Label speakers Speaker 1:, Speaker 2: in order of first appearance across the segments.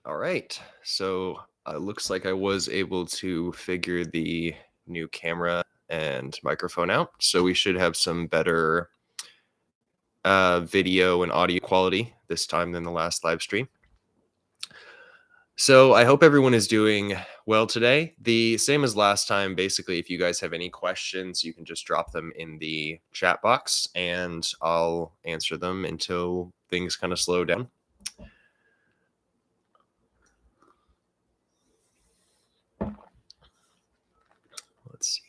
Speaker 1: All right. So looks like I was able to figure the new camera and microphone out. So we should have some better video and audio quality this time than the last live stream. So I hope everyone is doing well today. The same as last time. Basically, if you guys have any questions, you can just drop them in the chat box and I'll answer them until things kind of slow down. Let's see.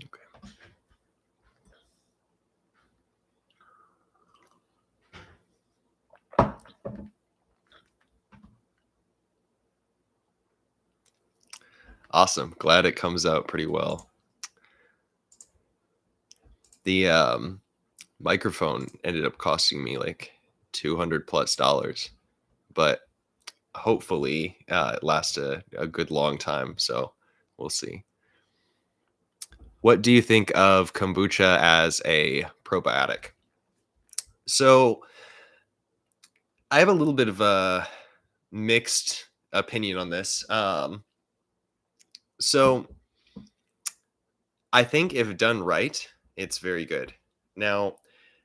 Speaker 1: Okay. Awesome. Glad it comes out pretty well. The microphone ended up costing me like $200+, but hopefully it lasts a good long time. So we'll see. What do you think of kombucha as a probiotic? So I have a little bit of a mixed opinion on this. So I think if done right, it's very good. Now,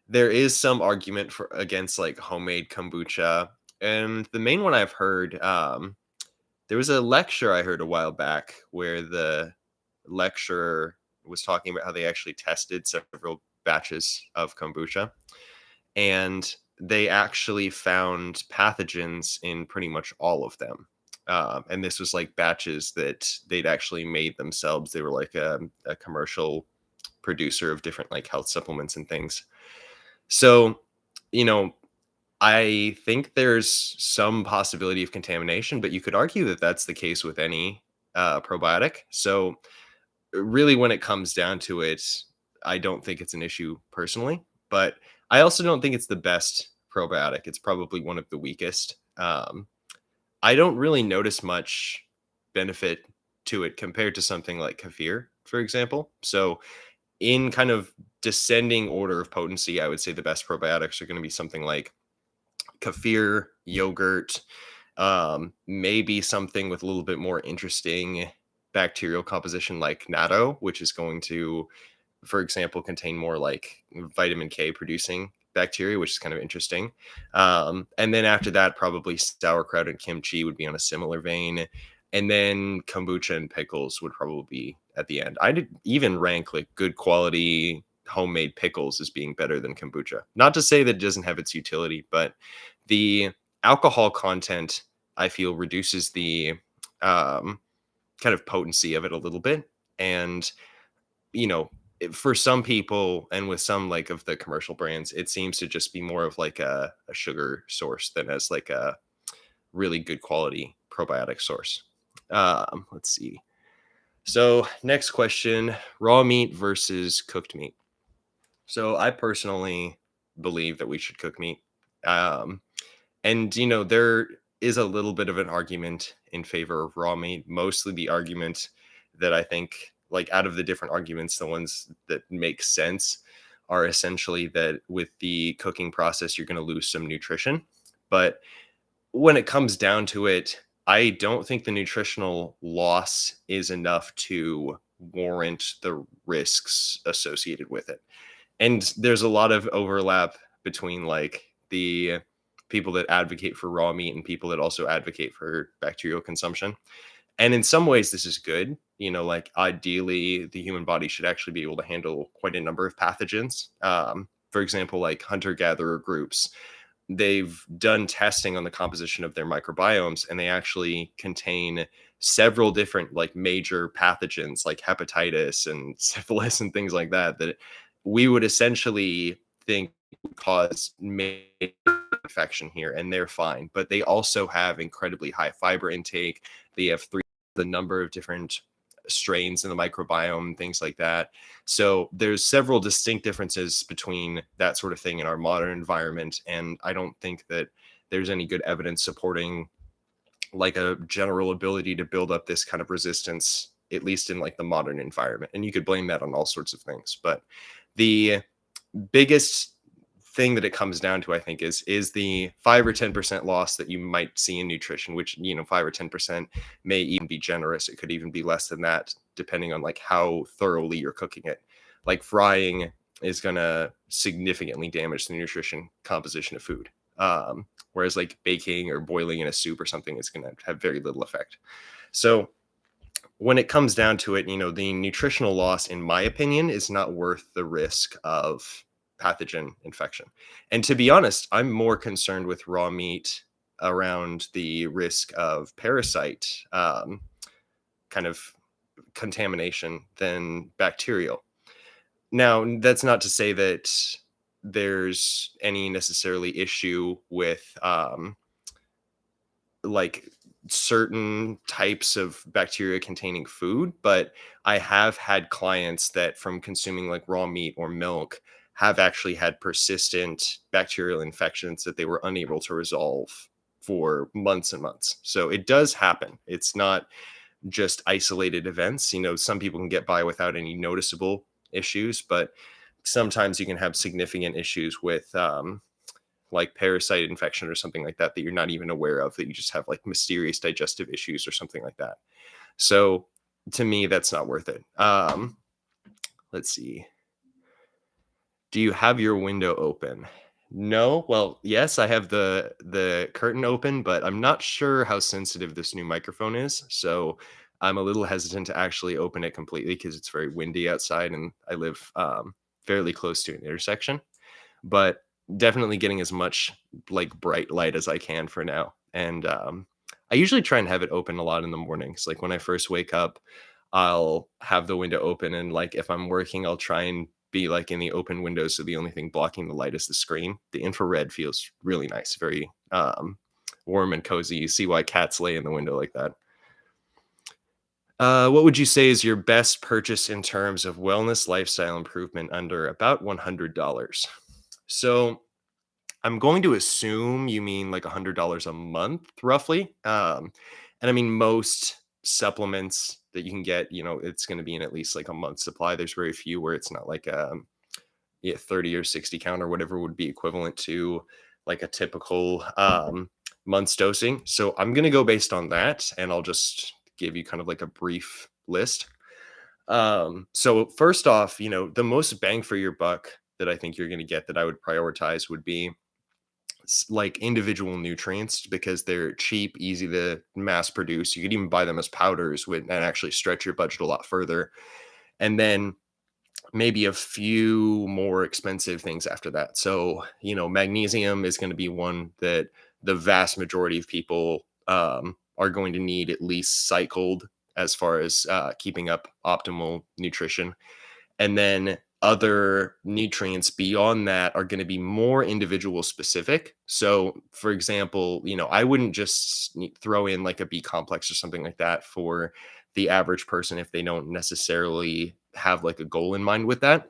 Speaker 1: there is some argument for against like homemade kombucha, and the main one I've heard, there was a lecture I heard a while back where the lecturer was talking about how they actually tested several batches of kombucha, and they actually found pathogens in pretty much all of them. And this was like batches that they'd actually made themselves. They were like a commercial producer of different like health supplements and things. So, you know, I think there's some possibility of contamination, but you could argue that that's the case with any probiotic. So, really, when it comes down to it, I don't think it's an issue personally, but I also don't think it's the best probiotic. It's probably one of the weakest. I don't really notice much benefit to it compared to something like kefir, for example. So, in kind of descending order of potency, I would say the best probiotics are going to be something like kefir, yogurt, maybe something with a little bit more interesting bacterial composition like natto, which is going to, for example, contain more like vitamin K producing bacteria, which is kind of interesting. And then after that, probably sauerkraut and kimchi would be on a similar vein. And then kombucha and pickles would probably be at the end. I'd even rank like good quality homemade pickles as being better than kombucha. Not to say that it doesn't have its utility, but the alcohol content I feel reduces the kind of potency of it a little bit. And, you know, for some people and with some like of the commercial brands, it seems to just be more of like a sugar source than as like a really good quality probiotic source. Let's see. So, next question, raw meat versus cooked meat. So, I personally believe that we should cook meat. Um, and, there is a little bit of an argument in favor of raw meat. Mostly the argument that I think, like, out of the different arguments, the ones that make sense are essentially that with the cooking process, you're going to lose some nutrition. But when it comes down to it, I don't think the nutritional loss is enough to warrant the risks associated with it. And there's a lot of overlap between like the people that advocate for raw meat and people that also advocate for bacterial consumption. And in some ways, this is good. Like ideally, the human body should actually be able to handle quite a number of pathogens. For example, like hunter gatherer groups, they've done testing on the composition of their microbiomes, and they actually contain several different like major pathogens like hepatitis and syphilis and things like that that we would essentially think would cause major infection here, and they're fine. But they also have incredibly high fiber intake. They have the number of different strains in the microbiome, things like that. So there's several distinct differences between that sort of thing in our modern environment. And I don't think that there's any good evidence supporting like a general ability to build up this kind of resistance, at least in like the modern environment. And you could blame that on all sorts of things. But the biggest thing that it comes down to, I think, is the 5 or 10% loss that you might see in nutrition, which 5 or 10% may even be generous. It could even be less than that, depending on like how thoroughly you're cooking it. Like frying is gonna significantly damage the nutrition composition of food. Whereas like baking or boiling in a soup or something is gonna have very little effect. So when it comes down to it, the nutritional loss, in my opinion, is not worth the risk of pathogen infection. And to be honest, I'm more concerned with raw meat around the risk of parasite kind of contamination than bacterial. Now, that's not to say that there's any necessarily issue with like certain types of bacteria containing food, but I have had clients that from consuming like raw meat or milk have actually had persistent bacterial infections that they were unable to resolve for months and months. So it does happen. It's not just isolated events. Some people can get by without any noticeable issues, but sometimes you can have significant issues with like parasite infection or something like that you're not even aware of, that you just have like mysterious digestive issues or something like that. So to me, that's not worth it. Let's see. Do you have your window open? No. Well, yes, I have the curtain open, but I'm not sure how sensitive this new microphone is. So I'm a little hesitant to actually open it completely because it's very windy outside and I live fairly close to an intersection. But definitely getting as much like bright light as I can for now. And I usually try and have it open a lot in the mornings. Like when I first wake up, I'll have the window open, and like if I'm working, I'll try and be like in the open window, so the only thing blocking the light is the screen. The infrared feels really nice, very warm and cozy. You see why cats lay in the window like that. What would you say is your best purchase in terms of wellness lifestyle improvement under about $100? So I'm going to assume you mean like $100 a month, roughly. And I mean, most supplements that you can get, it's going to be in at least like a month's supply. There's very few where it's not like yeah, 30 or 60 count or whatever would be equivalent to like a typical month's dosing. So I'm going to go based on that, and I'll just give you kind of like a brief list. So first off, the most bang for your buck that I think you're going to get that I would prioritize would be like individual nutrients, because they're cheap, easy to mass produce. You could even buy them as powders and actually stretch your budget a lot further. And then maybe a few more expensive things after that. So, magnesium is going to be one that the vast majority of people are going to need at least cycled as far as keeping up optimal nutrition. And then other nutrients beyond that are going to be more individual specific. So, for example, I wouldn't just throw in like a B complex or something like that for the average person if they don't necessarily have like a goal in mind with that.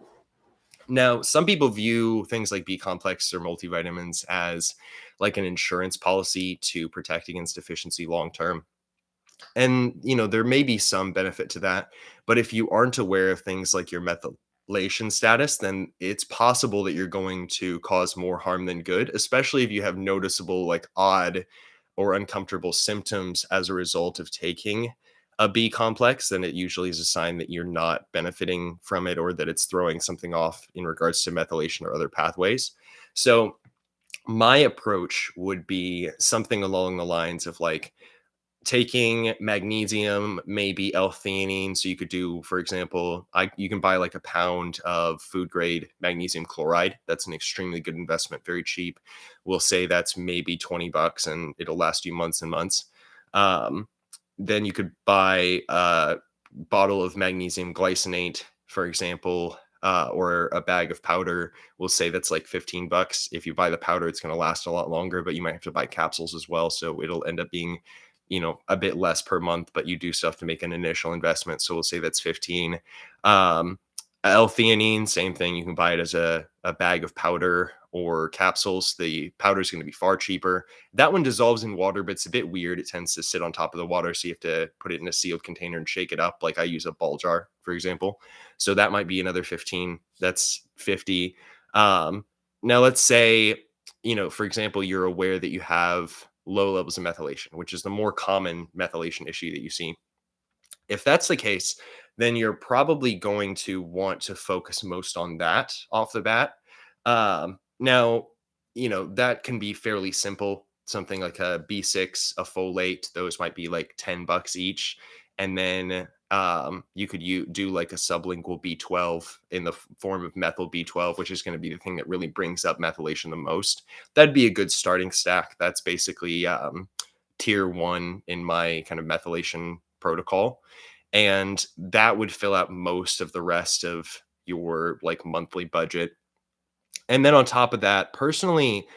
Speaker 1: Now, some people view things like B complex or multivitamins as like an insurance policy to protect against deficiency long term. And, there may be some benefit to that. But if you aren't aware of things like your methylation status, then it's possible that you're going to cause more harm than good, especially if you have noticeable, like odd or uncomfortable symptoms as a result of taking a B complex. Then it usually is a sign that you're not benefiting from it, or that it's throwing something off in regards to methylation or other pathways. So, my approach would be something along the lines of like, taking magnesium, maybe L-theanine. So you could do, for example, you can buy like a pound of food grade magnesium chloride. That's an extremely good investment, very cheap. We'll say that's maybe $20 and it'll last you months and months. Um, then you could buy a bottle of magnesium glycinate, for example, or a bag of powder. We'll say that's like $15. If you buy the powder, it's going to last a lot longer, but you might have to buy capsules as well. So it'll end up being a bit less per month, but you do still have to make an initial investment. So we'll say that's 15. Um, L-theanine, same thing. You can buy it as a bag of powder or capsules. The powder is going to be far cheaper. That one dissolves in water, but it's a bit weird. It tends to sit on top of the water, so you have to put it in a sealed container and shake it up. Like I use a ball jar, for example. So that might be another 15. That's 50. Now, let's say, for example, you're aware that you have low levels of methylation, which is the more common methylation issue that you see. If that's the case, then you're probably going to want to focus most on that off the bat. Now, that can be fairly simple. Something like a B6, a folate, those might be like $10 each. And then you could do like a sublingual B12 in the form of methyl B12, which is going to be the thing that really brings up methylation the most. That'd be a good starting stack. That's basically tier one in my kind of methylation protocol, and that would fill out most of the rest of your like monthly budget. And then on top of that, personally,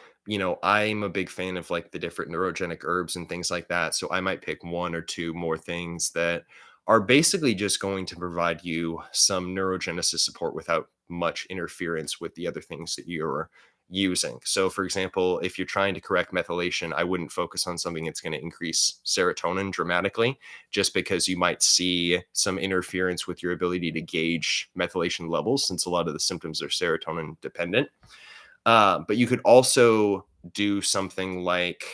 Speaker 1: I'm a big fan of like the different neurogenic herbs and things like that. So I might pick one or two more things that are basically just going to provide you some neurogenesis support without much interference with the other things that you're using. So, for example, if you're trying to correct methylation, I wouldn't focus on something that's going to increase serotonin dramatically, just because you might see some interference with your ability to gauge methylation levels, since a lot of the symptoms are serotonin dependent. But you could also do something like,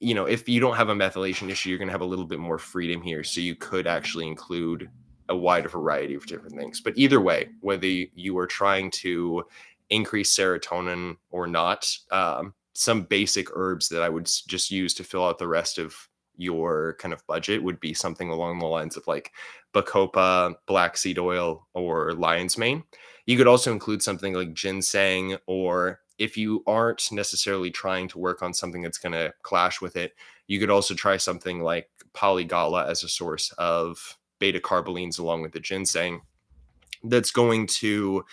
Speaker 1: if you don't have a methylation issue, you're going to have a little bit more freedom here. So you could actually include a wider variety of different things. But either way, whether you are trying to increase serotonin or not, some basic herbs that I would just use to fill out the rest of your kind of budget would be something along the lines of like bacopa, black seed oil, or lion's mane. You could also include something like ginseng, or if you aren't necessarily trying to work on something that's going to clash with it, you could also try something like polygala as a source of beta carbolines along with the ginseng. That's going to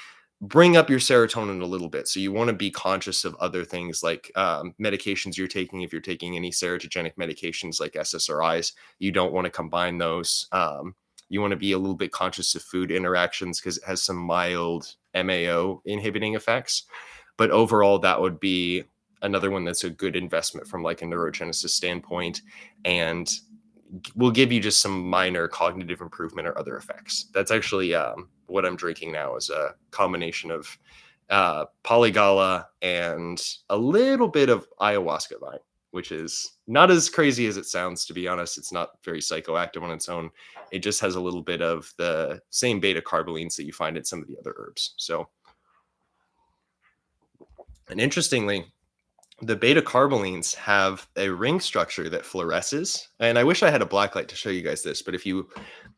Speaker 1: bring up your serotonin a little bit. So you want to be conscious of other things like medications you're taking. If you're taking any serotogenic medications like SSRIs, you don't want to combine those. You want to be a little bit conscious of food interactions because it has some mild MAO inhibiting effects. But overall, that would be another one that's a good investment from like a neurogenesis standpoint, and will give you just some minor cognitive improvement or other effects. That's actually what I'm drinking now, is a combination of polygala and a little bit of ayahuasca vine, which is not as crazy as it sounds, to be honest. It's not very psychoactive on its own. It just has a little bit of the same beta carbolines that you find in some of the other herbs. So, and interestingly, the beta carbolines have a ring structure that fluoresces. And I wish I had a black light to show you guys this, but if you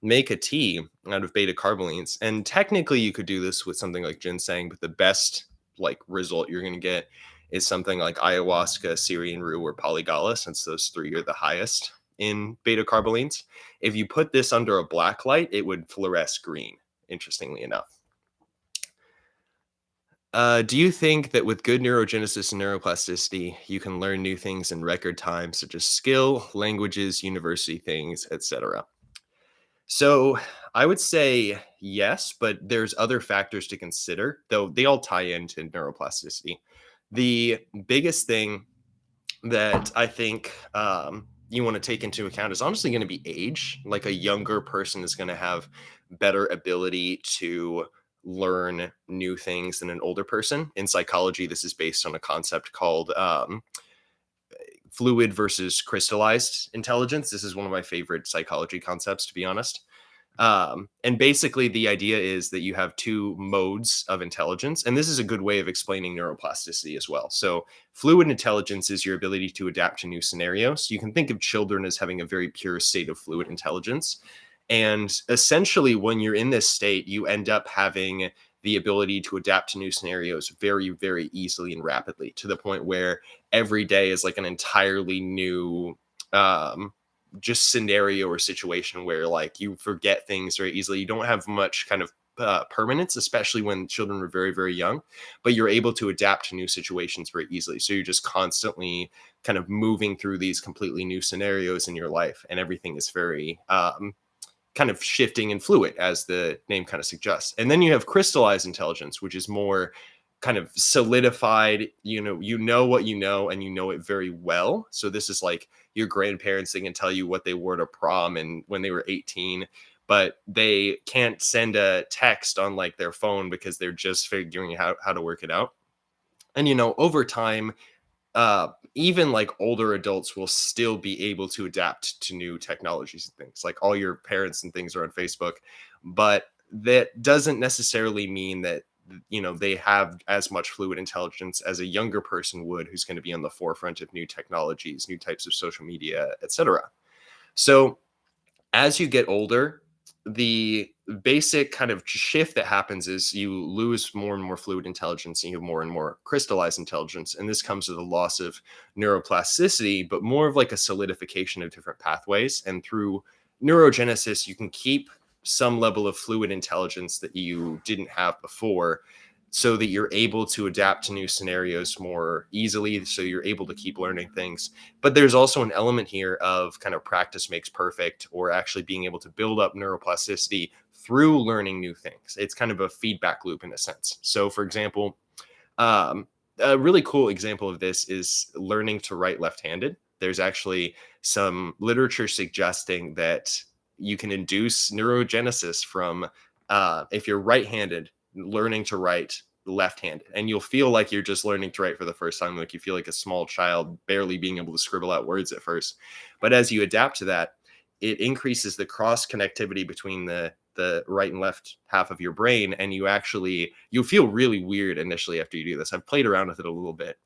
Speaker 1: make a tea out of beta carbolines, and technically you could do this with something like ginseng, but the best like result you're going to get is something like ayahuasca, Syrian rue, or polygala, since those three are the highest in beta carbolines. If you put this under a black light, it would fluoresce green, interestingly enough. Do you think that with good neurogenesis and neuroplasticity, you can learn new things in record time, such as skill, languages, university things, etc.? So I would say yes, but there's other factors to consider, though they all tie into neuroplasticity. The biggest thing that I think you want to take into account is honestly going to be age. Like a younger person is going to have better ability to learn new things than an older person. In psychology, this is based on a concept called fluid versus crystallized intelligence. This is one of my favorite psychology concepts, to be honest. And basically, the idea is that you have two modes of intelligence, and this is a good way of explaining neuroplasticity as well. So, fluid intelligence is your ability to adapt to new scenarios. You can think of children as having a very pure state of fluid intelligence. And essentially, when you're in this state, you end up having the ability to adapt to new scenarios very, very easily and rapidly, to the point where every day is like an entirely new just scenario or situation where like you forget things very easily. You don't have much kind of permanence, especially when children are very, very young, but you're able to adapt to new situations very easily. So you're just constantly kind of moving through these completely new scenarios in your life, and everything is very kind of shifting and fluid, as the name kind of suggests. And then you have crystallized intelligence, which is more kind of solidified. You know what you know, and you know it very well. So this is like your grandparents. They can tell you what they wore to prom and when they were 18, but they can't send a text on like their phone because they're just figuring out how to work it out. And over time, even like older adults will still be able to adapt to new technologies and things. Like all your parents and things are on Facebook, but that doesn't necessarily mean that they have as much fluid intelligence as a younger person would, who's going to be on the forefront of new technologies, new types of social media, etc. So as you get older, the basic kind of shift that happens is you lose more and more fluid intelligence and you have more and more crystallized intelligence. And this comes with a loss of neuroplasticity, but more of like a solidification of different pathways. And through neurogenesis, you can keep some level of fluid intelligence that you didn't have before, so that you're able to adapt to new scenarios more easily. So you're able to keep learning things. But there's also an element here of kind of practice makes perfect, or actually being able to build up neuroplasticity through learning new things. It's kind of a feedback loop in a sense. So, for example, um, a really cool example of this is learning to write left-handed. There's actually some literature suggesting that you can induce neurogenesis from, if you're right-handed, learning to write left-handed, and you'll feel like you're just learning to write for the first time, like you feel like a small child barely being able to scribble out words at first. But as you adapt to that, it increases the cross connectivity between the right and left half of your brain, and you'll feel really weird initially after you do this. I've played around with it a little bit,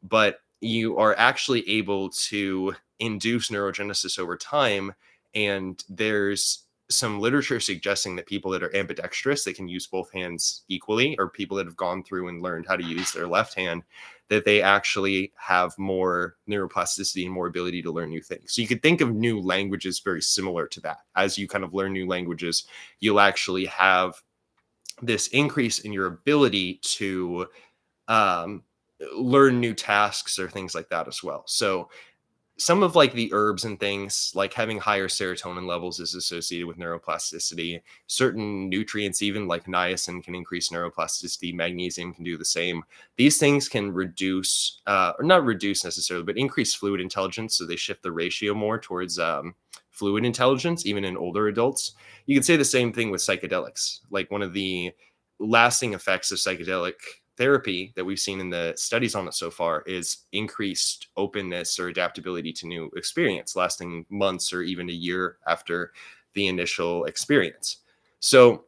Speaker 1: but you are actually able to induce neurogenesis over time. And there's some literature suggesting that people that are ambidextrous, they can use both hands equally, or people that have gone through and learned how to use their left hand, that they actually have more neuroplasticity and more ability to learn new things. So you could think of new languages very similar to that. As you kind of learn new languages, you'll actually have this increase in your ability to um, learn new tasks or things like that as well. So some of like the herbs and things, like having higher serotonin levels, is associated with neuroplasticity. Certain nutrients, even like niacin, can increase neuroplasticity. Magnesium can do the same. These things can reduce, or not reduce necessarily, but increase fluid intelligence. So they shift the ratio more towards fluid intelligence, even in older adults. You could say the same thing with psychedelics. Like one of the lasting effects of psychedelic therapy that we've seen in the studies on it so far is increased openness or adaptability to new experience, lasting months or even a year after the initial experience. So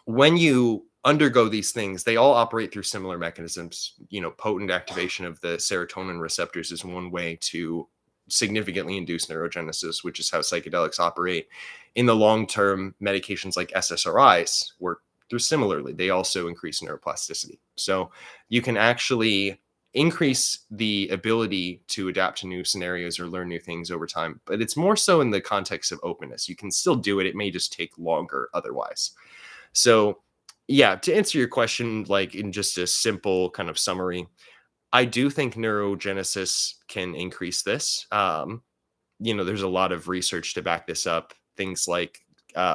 Speaker 1: when you undergo these things, they all operate through similar mechanisms. Potent activation of the serotonin receptors is one way to significantly induce neurogenesis, which is how psychedelics operate. In the long term, medications like SSRIs work through similarly. They also increase neuroplasticity. So you can actually increase the ability to adapt to new scenarios or learn new things over time, but it's more so in the context of openness. You can still do it. It may just take longer otherwise. So yeah, to answer your question, like in just a simple kind of summary, I do think neurogenesis can increase this. There's a lot of research to back this up. Things like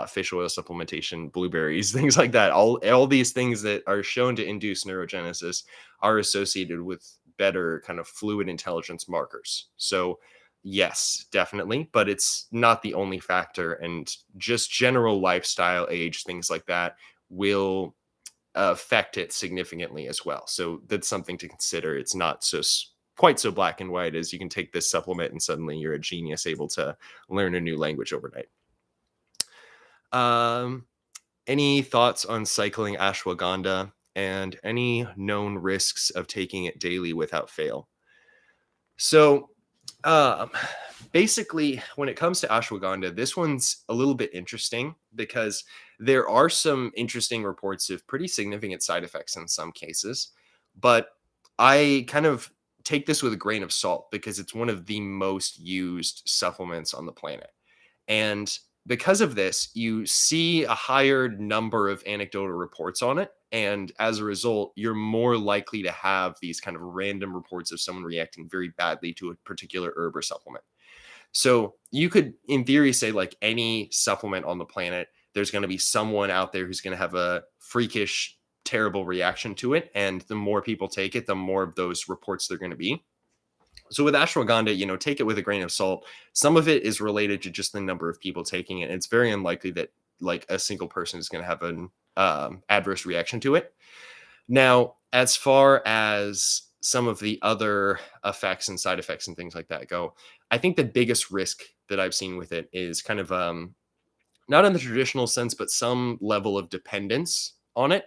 Speaker 1: fish oil supplementation, blueberries, things like that. All these things that are shown to induce neurogenesis are associated with better kind of fluid intelligence markers. So yes, definitely, but it's not the only factor. And just general lifestyle, age, things like that will affect it significantly as well. So that's something to consider. It's not quite so black and white as you can take this supplement and suddenly you're a genius able to learn a new language overnight. Um, any thoughts on cycling ashwagandha and any known risks of taking it daily without fail? So, um, basically, when it comes to ashwagandha, this one's a little bit interesting because there are some interesting reports of pretty significant side effects in some cases. But I kind of take this with a grain of salt because it's one of the most used supplements on the planet. And because of this, you see a higher number of anecdotal reports on it. And as a result, you're more likely to have these kind of random reports of someone reacting very badly to a particular herb or supplement. So you could, in theory, say like any supplement on the planet, there's going to be someone out there who's going to have a freakish, terrible reaction to it. And the more people take it, the more of those reports they're going to be. So with ashwagandha, take it with a grain of salt. Some of it is related to just the number of people taking it. It's very unlikely that like a single person is going to have an adverse reaction to it. Now, as far as some of the other effects and side effects and things like that go, I think the biggest risk that I've seen with it is kind of not in the traditional sense, but some level of dependence on it.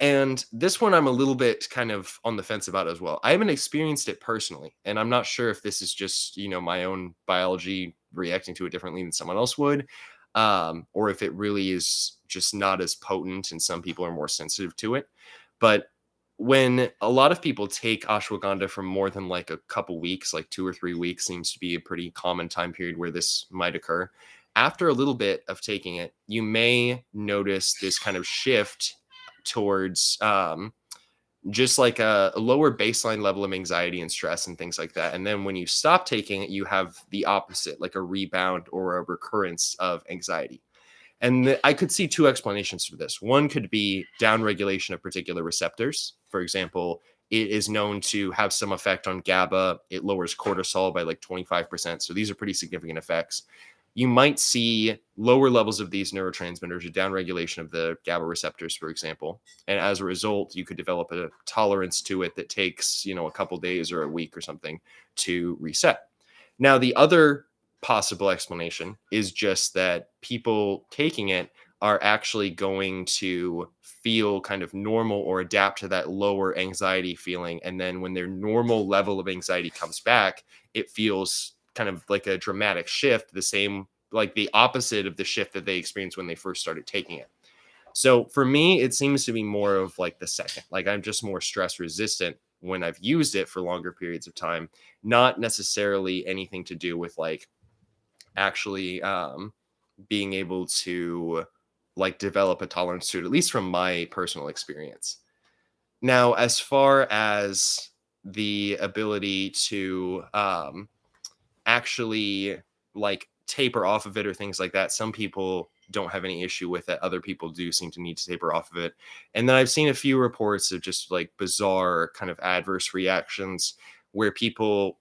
Speaker 1: And this one I'm a little bit kind of on the fence about as well. I haven't experienced it personally, and I'm not sure if this is just, my own biology reacting to it differently than someone else would, or if it really is just not as potent and some people are more sensitive to it. But when a lot of people take ashwagandha for more than like a couple weeks, like 2 or 3 weeks seems to be a pretty common time period where this might occur. After a little bit of taking it, you may notice this kind of shift towards just like a lower baseline level of anxiety and stress and things like that. And then when you stop taking it, you have the opposite, like a rebound or a recurrence of anxiety. And I could see two explanations for this. One could be downregulation of particular receptors. For example, it is known to have some effect on GABA. It lowers cortisol by like 25%. So these are pretty significant effects. You might see lower levels of these neurotransmitters or downregulation of the GABA receptors, for example. And as a result, you could develop a tolerance to it that takes, a couple days or a week or something to reset. Now, the other possible explanation is just that people taking it are actually going to feel kind of normal or adapt to that lower anxiety feeling. And then when their normal level of anxiety comes back, it feels kind of like a dramatic shift, the same, like the opposite of the shift that they experienced when they first started taking it. So for me, it seems to be more of like the second, like I'm just more stress resistant when I've used it for longer periods of time, not necessarily anything to do with like actually being able to like develop a tolerance to it, at least from my personal experience. Now, as far as the ability to actually like taper off of it or things like that, some people don't have any issue with it. Other people do seem to need to taper off of it. And then I've seen a few reports of just like bizarre kind of adverse reactions where people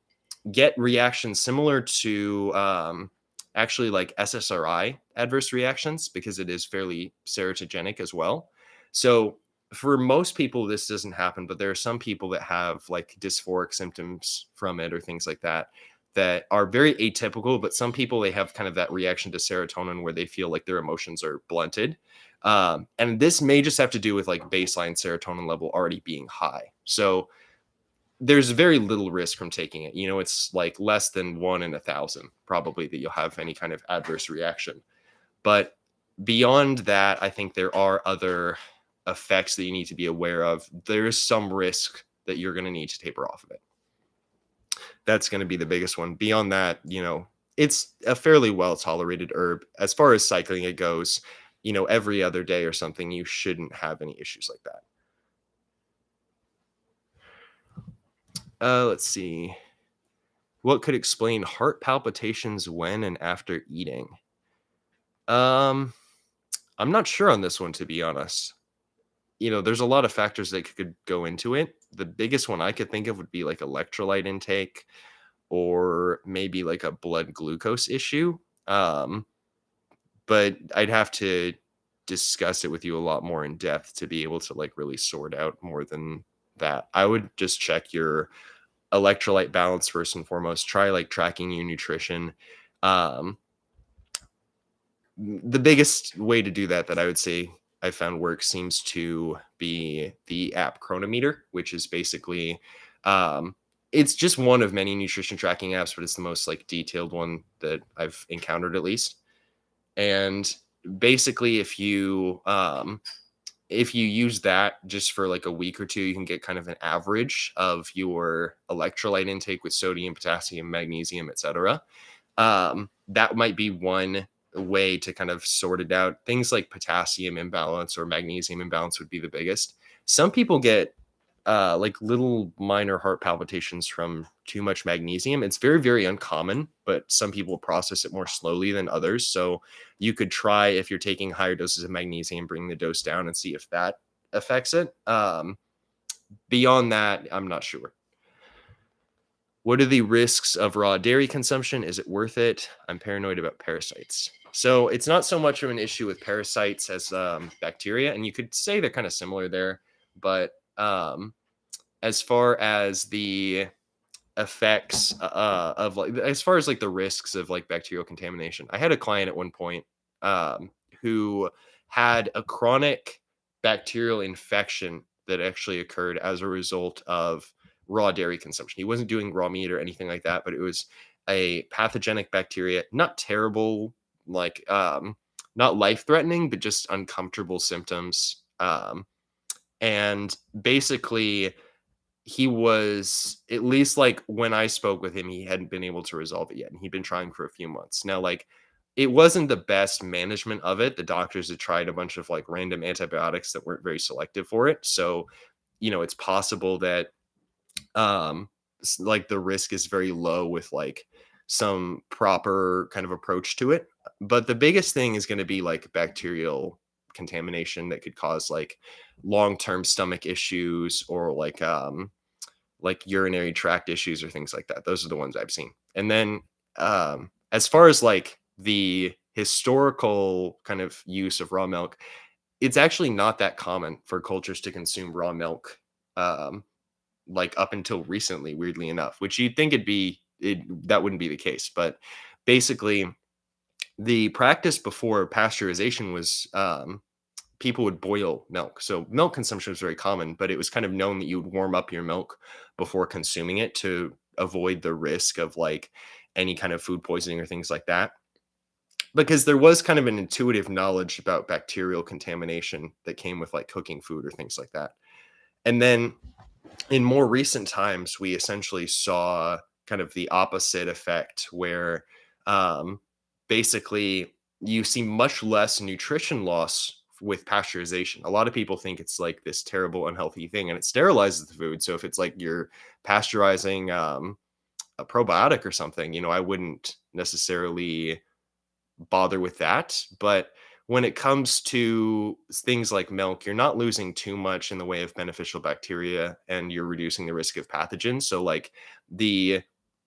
Speaker 1: get reactions similar to actually like SSRI adverse reactions because it is fairly serotogenic as well. So for most people, this doesn't happen, but there are some people that have like dysphoric symptoms from it or things like that that are very atypical. But some people, they have kind of that reaction to serotonin where they feel like their emotions are blunted. And this may just have to do with like baseline serotonin level already being high. So there's very little risk from taking it. It's like less than 1 in 1,000 probably that you'll have any kind of adverse reaction. But beyond that, I think there are other effects that you need to be aware of. There is some risk that you're going to need to taper off of it. That's going to be the biggest one. Beyond that, it's a fairly well tolerated herb. As far as cycling it goes, every other day or something, you shouldn't have any issues like that. Let's see. What could explain heart palpitations when and after eating? I'm not sure on this one, to be honest. There's a lot of factors that could go into it. The biggest one I could think of would be like electrolyte intake or maybe like a blood glucose issue. But I'd have to discuss it with you a lot more in depth to be able to like really sort out more than that. I would just check your electrolyte balance first and foremost. Try like tracking your nutrition. The biggest way to do that I would say I found work seems to be the app Chronometer, which is basically it's just one of many nutrition tracking apps, but it's the most like detailed one that I've encountered at least. And basically if you use that just for like a week or two, you can get kind of an average of your electrolyte intake with sodium, potassium, magnesium, etc. That might be one way to kind of sort it out. Things like potassium imbalance or magnesium imbalance would be the biggest. Some people get like little minor heart palpitations from too much magnesium. It's very, very uncommon, but some people process it more slowly than others. So you could try, if you're taking higher doses of magnesium, bring the dose down and see if that affects it. Beyond that, I'm not sure. What are the risks of raw dairy consumption? Is it worth it? I'm paranoid about parasites. So it's not so much of an issue with parasites as bacteria, and you could say they're kind of similar there. But as far as the effects of like as far as like the risks of like bacterial contamination, I had a client at one point um, who had a chronic bacterial infection that actually occurred as a result of raw dairy consumption. He wasn't doing raw meat or anything like that, but it was a pathogenic bacteria, not terrible, like not life threatening, but just uncomfortable symptoms. And basically he was at least like when I spoke with him, he hadn't been able to resolve it yet, and he'd been trying for a few months. Now, like, it wasn't the best management of it. The doctors had tried a bunch of like random antibiotics that weren't very selective for it. So, it's possible that like the risk is very low with like some proper kind of approach to it. But the biggest thing is going to be like bacterial contamination that could cause like long-term stomach issues or like urinary tract issues or things like that. Those are the ones I've seen. And then as far as like the historical kind of use of raw milk, it's actually not that common for cultures to consume raw milk like up until recently, weirdly enough, which you'd think that wouldn't be the case. But basically the practice before pasteurization was people would boil milk. So milk consumption was very common, but it was kind of known that you would warm up your milk before consuming it to avoid the risk of like any kind of food poisoning or things like that. Because there was kind of an intuitive knowledge about bacterial contamination that came with like cooking food or things like that. And then in more recent times, we essentially saw kind of the opposite effect where um, basically you see much less nutrition loss with pasteurization. A lot of people think it's like this terrible, unhealthy thing, and it sterilizes the food. So if it's like you're pasteurizing a probiotic or something, I wouldn't necessarily bother with that. But when it comes to things like milk, you're not losing too much in the way of beneficial bacteria and you're reducing the risk of pathogens. So, like, the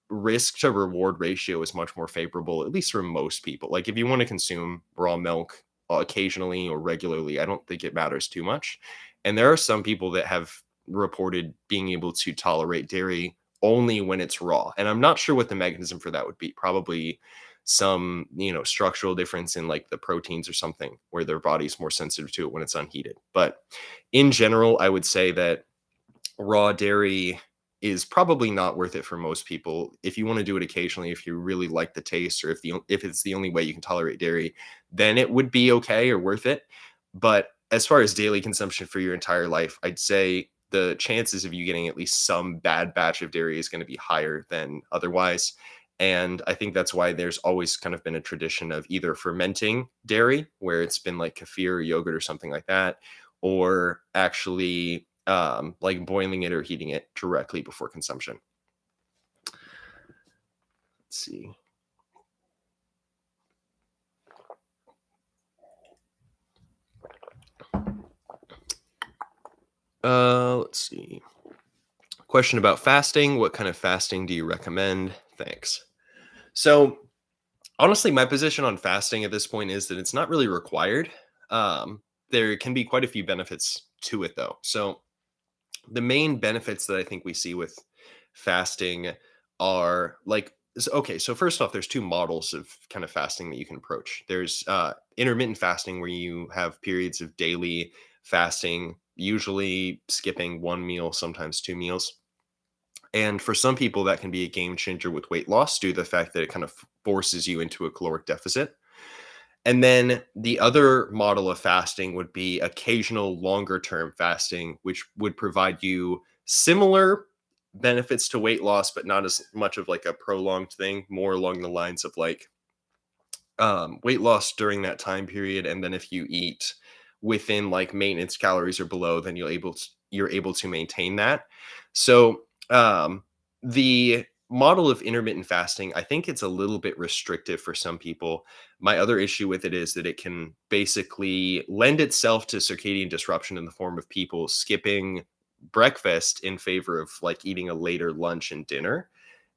Speaker 1: risk to reward ratio is much more favorable, at least for most people. Like, if you want to consume raw milk occasionally or regularly, I don't think it matters too much. And there are some people that have reported being able to tolerate dairy only when it's raw. And I'm not sure what the mechanism for that would be. Probably some structural difference in like the proteins or something where their body's more sensitive to it when it's unheated. But in general, I would say that raw dairy is probably not worth it for most people. If you want to do it occasionally, if you really like the taste, or if it's the only way you can tolerate dairy, then it would be okay or worth it. But as far as daily consumption for your entire life, I'd say the chances of you getting at least some bad batch of dairy is going to be higher than otherwise. And I think that's why there's always kind of been a tradition of either fermenting dairy, where it's been like kefir or yogurt or something like that, or actually like boiling it or heating it directly before consumption. Let's see. Let's see. Question about fasting. What kind of fasting do you recommend? Thanks. So, honestly, my position on fasting at this point is that it's not really required. There can be quite a few benefits to it, though. So, the main benefits that I think we see with fasting are like okay, so first off, there's two models of kind of fasting that you can approach. There's intermittent fasting where you have periods of daily fasting, usually skipping one meal, sometimes two meals. And for some people, that can be a game changer with weight loss due to the fact that it kind of forces you into a caloric deficit. And then the other model of fasting would be occasional longer term fasting, which would provide you similar benefits to weight loss, but not as much of like a prolonged thing, more along the lines of like weight loss during that time period. And then if you eat within like maintenance calories or below, then you're able to maintain that. So the model of intermittent fasting, I think it's a little bit restrictive for some people. My other issue with it is that it can basically lend itself to circadian disruption in the form of people skipping breakfast in favor of like eating a later lunch and dinner.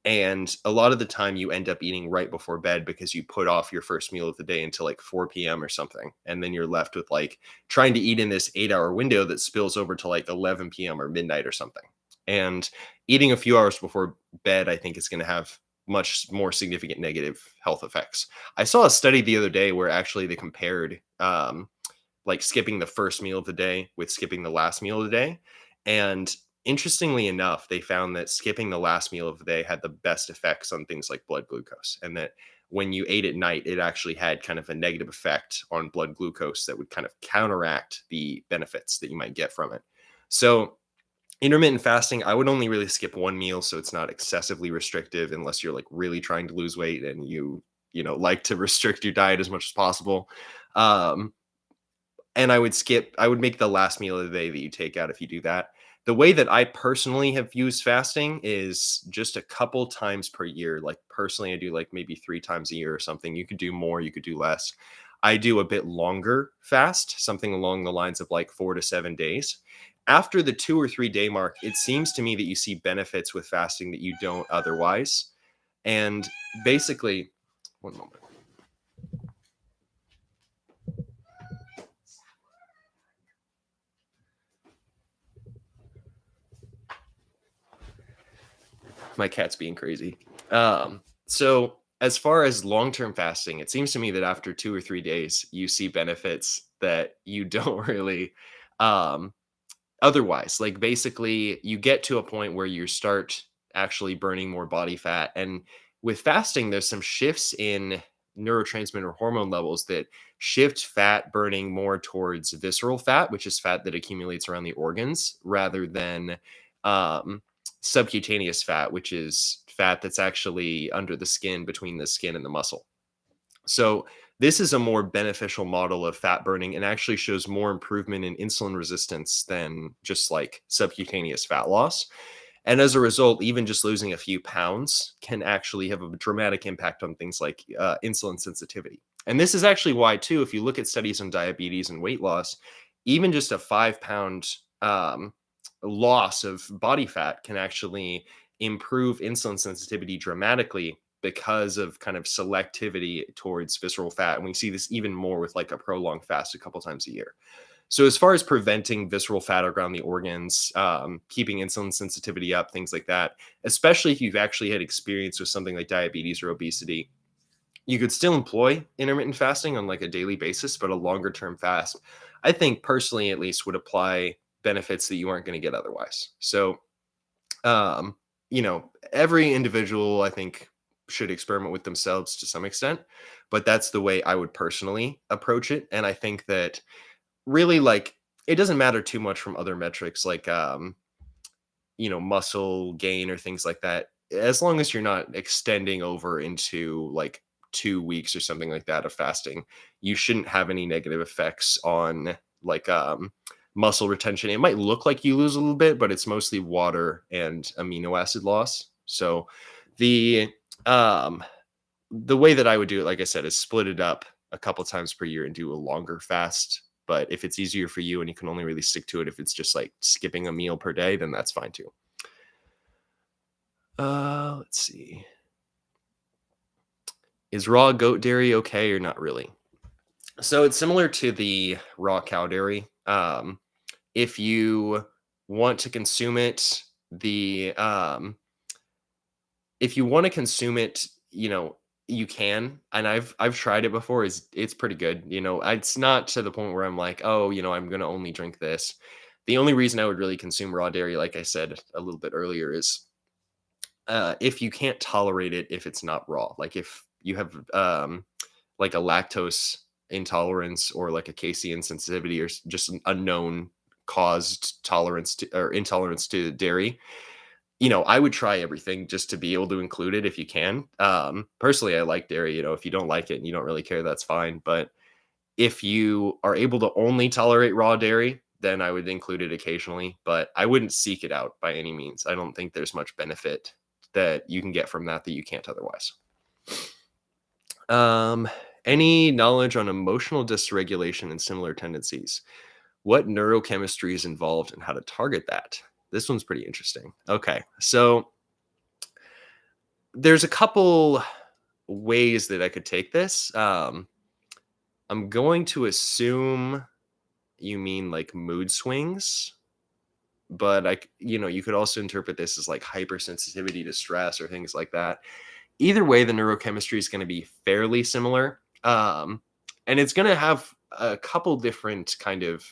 Speaker 1: And a lot of the time you end up eating right before bed because you put off your first meal of the day until like 4 p.m. or something. And then you're left with like trying to eat in this 8 hour window that spills over to like 11 p.m. or midnight or something. And eating a few hours before bed, I think, is going to have much more significant negative health effects. I saw a study the other day where actually they compared like skipping the first meal of the day with skipping the last meal of the day. And interestingly enough, they found that skipping the last meal of the day had the best effects on things like blood glucose. And that when you ate at night, it actually had kind of a negative effect on blood glucose that would kind of counteract the benefits that you might get from it. So, intermittent fasting, I would only really skip one meal so it's not excessively restrictive unless you're like really trying to lose weight and you like to restrict your diet as much as possible. Um, and I would make the last meal of the day that you take out if you do that. The way that I personally have used fasting is just a couple times per year. Like personally, I do like maybe 3 times a year or something. You could do more, you could do less. I do a bit longer fast, something along the lines of like 4 to 7 days. After the 2 or 3 day mark, it seems to me that you see benefits with fasting that you don't otherwise. And basically, one moment. My cat's being crazy. So as far as long-term fasting, it seems to me that after 2 or 3 days, you see benefits that you don't really um, otherwise. Like basically, you get to a point where you start actually burning more body fat, and with fasting, there's some shifts in neurotransmitter hormone levels that shift fat burning more towards visceral fat, which is fat that accumulates around the organs, rather than um, subcutaneous fat, which is fat that's actually under the skin, between the skin and the muscle. So this is a more beneficial model of fat burning and actually shows more improvement in insulin resistance than just like subcutaneous fat loss. And as a result, even just losing a few pounds can actually have a dramatic impact on things like insulin sensitivity. And this is actually why, too, if you look at studies on diabetes and weight loss, even just a 5 pound loss of body fat can actually improve insulin sensitivity dramatically because of kind of selectivity towards visceral fat. And we see this even more with like a prolonged fast a couple times a year. So as far as preventing visceral fat around the organs, keeping insulin sensitivity up, things like that, especially if you've actually had experience with something like diabetes or obesity, you could still employ intermittent fasting on like a daily basis, but a longer term fast, I think personally at least, would apply benefits that you aren't going to get otherwise. So, um, every individual, I think, should experiment with themselves to some extent, but that's the way I would personally approach it. And I think that really, like, it doesn't matter too much from other metrics like muscle gain or things like that, as long as you're not extending over into like 2 weeks or something like that of fasting, you shouldn't have any negative effects on like muscle retention. It might look like you lose a little bit, but it's mostly water and amino acid loss. So the um the way that I would do it, like I said, is split it up a couple times per year and do a longer fast. But if it's easier for you and you can only really stick to it if it's just like skipping a meal per day, then that's fine too. Let's see. Is raw goat dairy okay or not really? So it's similar to the raw cow dairy. If you want to consume it, the if you want to consume it, you can. And I've tried it before. It's pretty good. It's not to the point where I'm like, oh, I'm gonna only drink this. The only reason I would really consume raw dairy, like I said a little bit earlier, is if you can't tolerate it if it's not raw. Like if you have like a lactose intolerance or like a casein sensitivity or just an unknown caused tolerance to or intolerance to dairy, I would try everything just to be able to include it if you can. Personally, I like dairy. If you don't like it and you don't really care, that's fine. But if you are able to only tolerate raw dairy, then I would include it occasionally, but I wouldn't seek it out by any means. I don't think there's much benefit that you can get from that you can't otherwise. Um, any knowledge on emotional dysregulation and similar tendencies? What neurochemistry is involved and how to target that? This one's pretty interesting. Okay, so there's a couple ways that I could take this. I'm going to assume you mean like mood swings, but you could also interpret this as like hypersensitivity to stress or things like that. Either way, the neurochemistry is going to be fairly similar. And it's going to have a couple different kind of,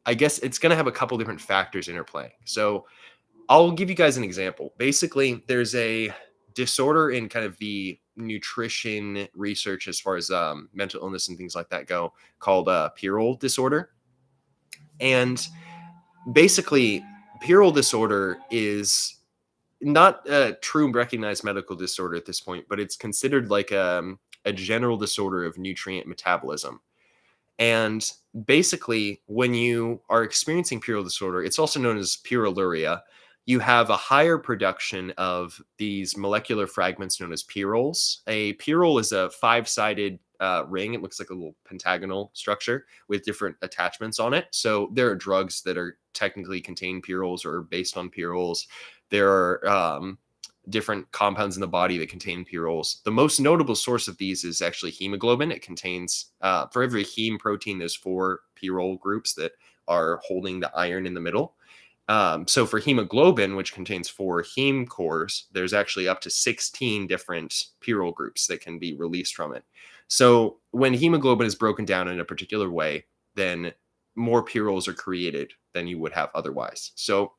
Speaker 1: I guess it's going to have a couple different factors interplaying. So I'll give you guys an example. Basically, there's a disorder in kind of the nutrition research as far as mental illness and things like that go called Pyrrole disorder. And basically, Pyrrole disorder is not a true recognized medical disorder at this point, but it's considered like a general disorder of nutrient metabolism. And basically, when you are experiencing pyrrole disorder, it's also known as pyrroluria. You have a higher production of these molecular fragments known as pyrroles. A pyrrole is a five-sided ring. It looks like a little pentagonal structure with different attachments on it. So there are drugs that are technically contain pyrroles or are based on pyrroles. There are different compounds in the body that contain pyrroles. The most notable source of these is actually hemoglobin. It contains, for every heme protein, there's 4 pyrrole groups that are holding the iron in the middle. So for hemoglobin, which contains 4 heme cores, there's actually up to 16 different pyrrole groups that can be released from it. So when hemoglobin is broken down in a particular way, then more pyrroles are created than you would have otherwise. So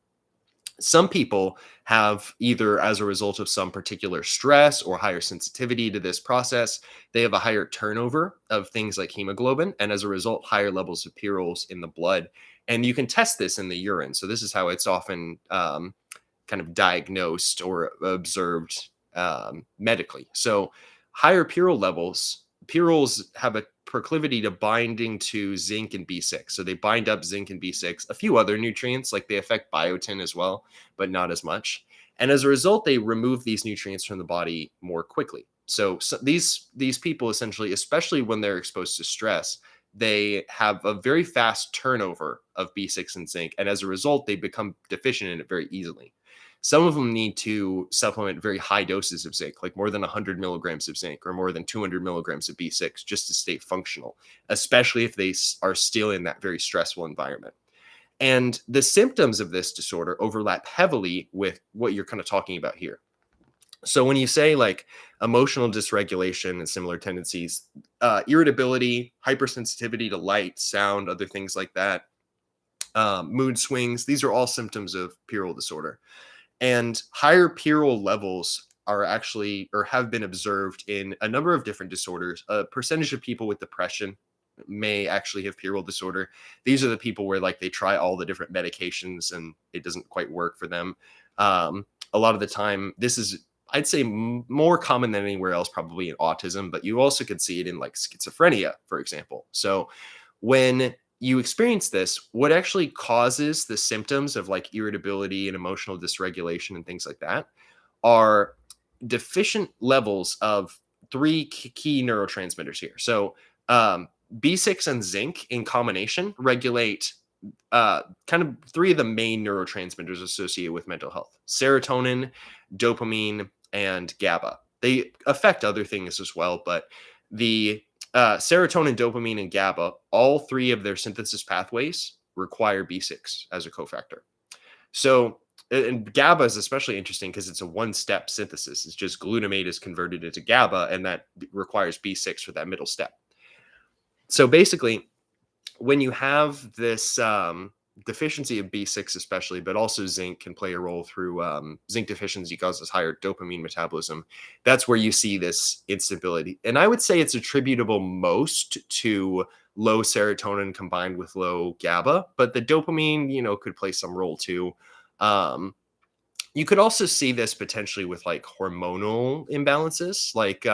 Speaker 1: some people have, either as a result of some particular stress or higher sensitivity to this process, they have a higher turnover of things like hemoglobin, and as a result, higher levels of pyrroles in the blood. And you can test this in the urine. So this is how it's often kind of diagnosed or observed medically. So higher pyrrole levels, pyrroles have a proclivity to binding to zinc and B6. So they bind up zinc and B6, a few other nutrients, like they affect biotin as well, but not as much. And as a result, they remove these nutrients from the body more quickly. So these people essentially, especially when they're exposed to stress, they have a very fast turnover of B6 and zinc. And as a result, they become deficient in it very easily. Some of them need to supplement very high doses of zinc, like more than 100 milligrams of zinc or more than 200 milligrams of B6, just to stay functional, especially if they are still in that very stressful environment. And the symptoms of this disorder overlap heavily with what you're kind of talking about here. So when you say like emotional dysregulation and similar tendencies, irritability, hypersensitivity to light, sound, other things like that, mood swings, these are all symptoms of pyrrole disorder. And higher pyrrole levels are actually, or have been observed in a number of different disorders. A percentage of people with depression may actually have pyrrole disorder. These are the people where like they try all the different medications and it doesn't quite work for them. A lot of the time, this is, I'd say, more common than anywhere else, probably in autism, but you also could see it in like schizophrenia, for example. So when you experience this, what actually causes the symptoms of like irritability and emotional dysregulation and things like that are deficient levels of 3 key neurotransmitters here. So B6 and zinc in combination regulate kind of 3 of the main neurotransmitters associated with mental health: serotonin, dopamine, and GABA. They affect other things as well, but the serotonin, dopamine, and GABA, all 3 of their synthesis pathways require B6 as a cofactor. So, and GABA is especially interesting because it's a one-step synthesis. It's just glutamate is converted into GABA, and that requires B6 for that middle step. So basically, when you have this deficiency of B6 especially, but also zinc can play a role through zinc deficiency causes higher dopamine metabolism. That's where you see this instability. And I would say it's attributable most to low serotonin combined with low GABA, but the dopamine, could play some role too. You could also see this potentially with like hormonal imbalances. Like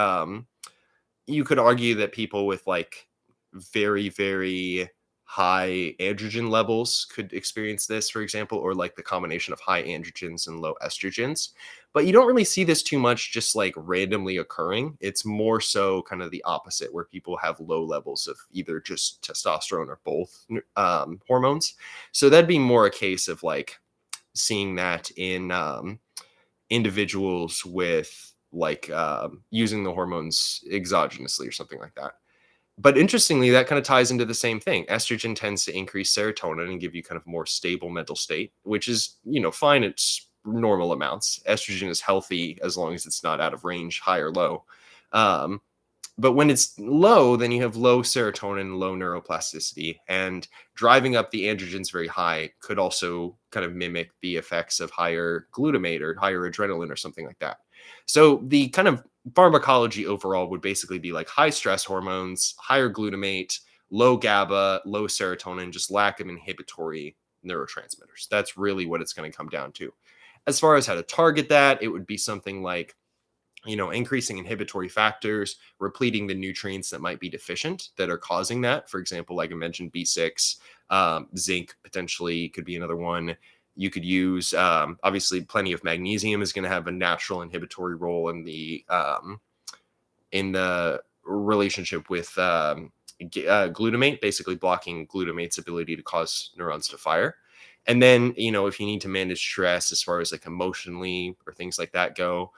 Speaker 1: you could argue that people with like very, very high androgen levels could experience this, for example, or like the combination of high androgens and low estrogens. But you don't really see this too much just like randomly occurring. It's more so kind of the opposite, where people have low levels of either just testosterone or both hormones. So that'd be more a case of like seeing that in individuals with like using the hormones exogenously or something like that. But interestingly, that kind of ties into the same thing. Estrogen tends to increase serotonin and give you kind of more stable mental state, which is, fine. It's normal amounts. Estrogen is healthy as long as it's not out of range, high or low. Um, but when it's low, then you have low serotonin, low neuroplasticity, and driving up the androgens very high could also kind of mimic the effects of higher glutamate or higher adrenaline or something like that. So the kind of pharmacology overall would basically be like high stress hormones, higher glutamate, low GABA, low serotonin, just lack of inhibitory neurotransmitters. That's really what it's going to come down to. As far as how to target that, it would be something like increasing inhibitory factors, repleting the nutrients that might be deficient that are causing that. For example, like I mentioned, B6, zinc potentially could be another one. You could use, obviously, plenty of magnesium is going to have a natural inhibitory role in the relationship with glutamate, basically blocking glutamate's ability to cause neurons to fire. And then, if you need to manage stress as far as like emotionally or things like that go,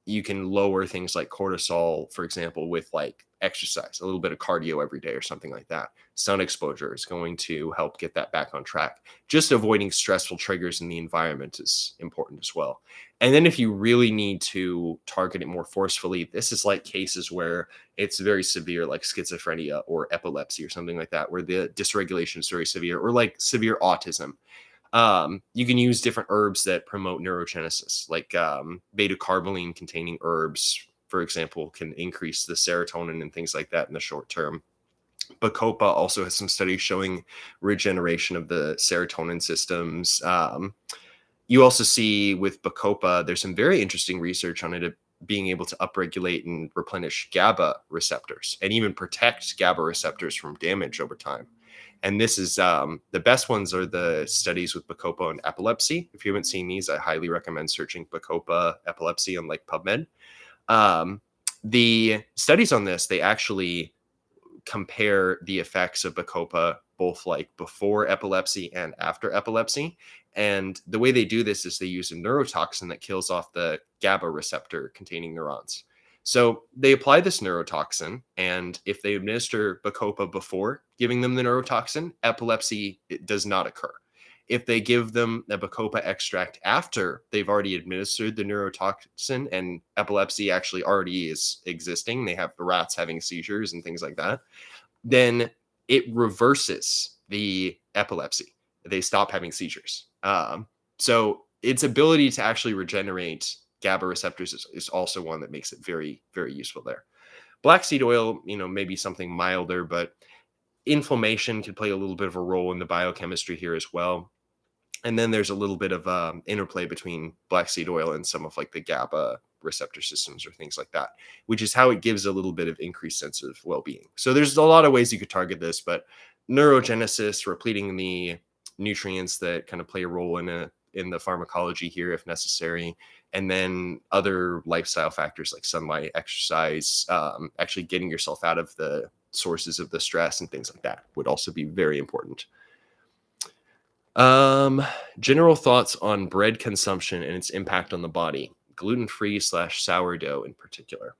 Speaker 1: you can lower things like cortisol, for example, with like exercise, a little bit of cardio every day or something like that. Sun exposure is going to help get that back on track. Just avoiding stressful triggers in the environment is important as well. And then if you really need to target it more forcefully, this is like cases where it's very severe, like schizophrenia or epilepsy or something like that, where the dysregulation is very severe, or like severe autism. You can use different herbs that promote neurogenesis, like beta carboline containing herbs, for example, can increase the serotonin and things like that in the short term. Bacopa also has some studies showing regeneration of the serotonin systems. You also see with Bacopa, there's some very interesting research on it being able to upregulate and replenish GABA receptors and even protect GABA receptors from damage over time. And this is the best ones are the studies with Bacopa and epilepsy. If you haven't seen these, I highly recommend searching Bacopa epilepsy on like PubMed. The studies on this, they actually compare the effects of Bacopa both like before epilepsy and after epilepsy. And the way they do this is they use a neurotoxin that kills off the GABA receptor containing neurons. So they apply this neurotoxin, and if they administer Bacopa before giving them the neurotoxin, epilepsy does not occur. If they give them a Bacopa extract after they've already administered the neurotoxin and epilepsy actually already is existing, they have the rats having seizures and things like that, then it reverses the epilepsy. They stop having seizures. So its ability to actually regenerate GABA receptors is also one that makes it very, very useful there. Black seed oil, maybe something milder, but inflammation can play a little bit of a role in the biochemistry here as well. And then there's a little bit of interplay between black seed oil and some of like the GABA receptor systems or things like that, which is how it gives a little bit of increased sense of well-being. So there's a lot of ways you could target this, but neurogenesis, repleting the nutrients that kind of play a role in the pharmacology here if necessary, and then other lifestyle factors like sunlight, exercise, actually getting yourself out of the sources of the stress and things like that would also be very important. General thoughts on bread consumption and its impact on the body, gluten-free / sourdough in particular.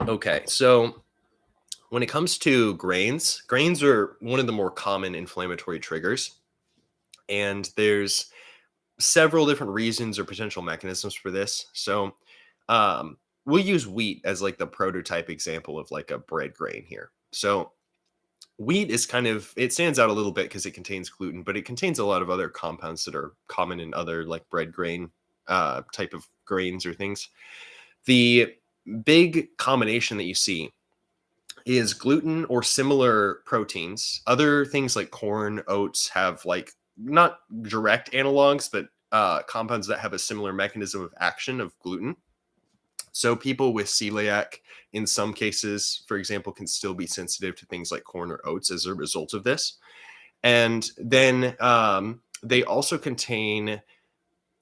Speaker 1: Okay, so when it comes to grains are one of the more common inflammatory triggers, and there's several different reasons or potential mechanisms for this. So, we'll use wheat as like the prototype example of like a bread grain here. So wheat is it stands out a little bit because it contains gluten, but it contains a lot of other compounds that are common in other like bread grain type of grains or things. The big combination that you see is gluten or similar proteins. Other things like corn, oats have like not direct analogs, but compounds that have a similar mechanism of action of gluten. So people with celiac, in some cases, for example, can still be sensitive to things like corn or oats as a result of this. And then they also contain,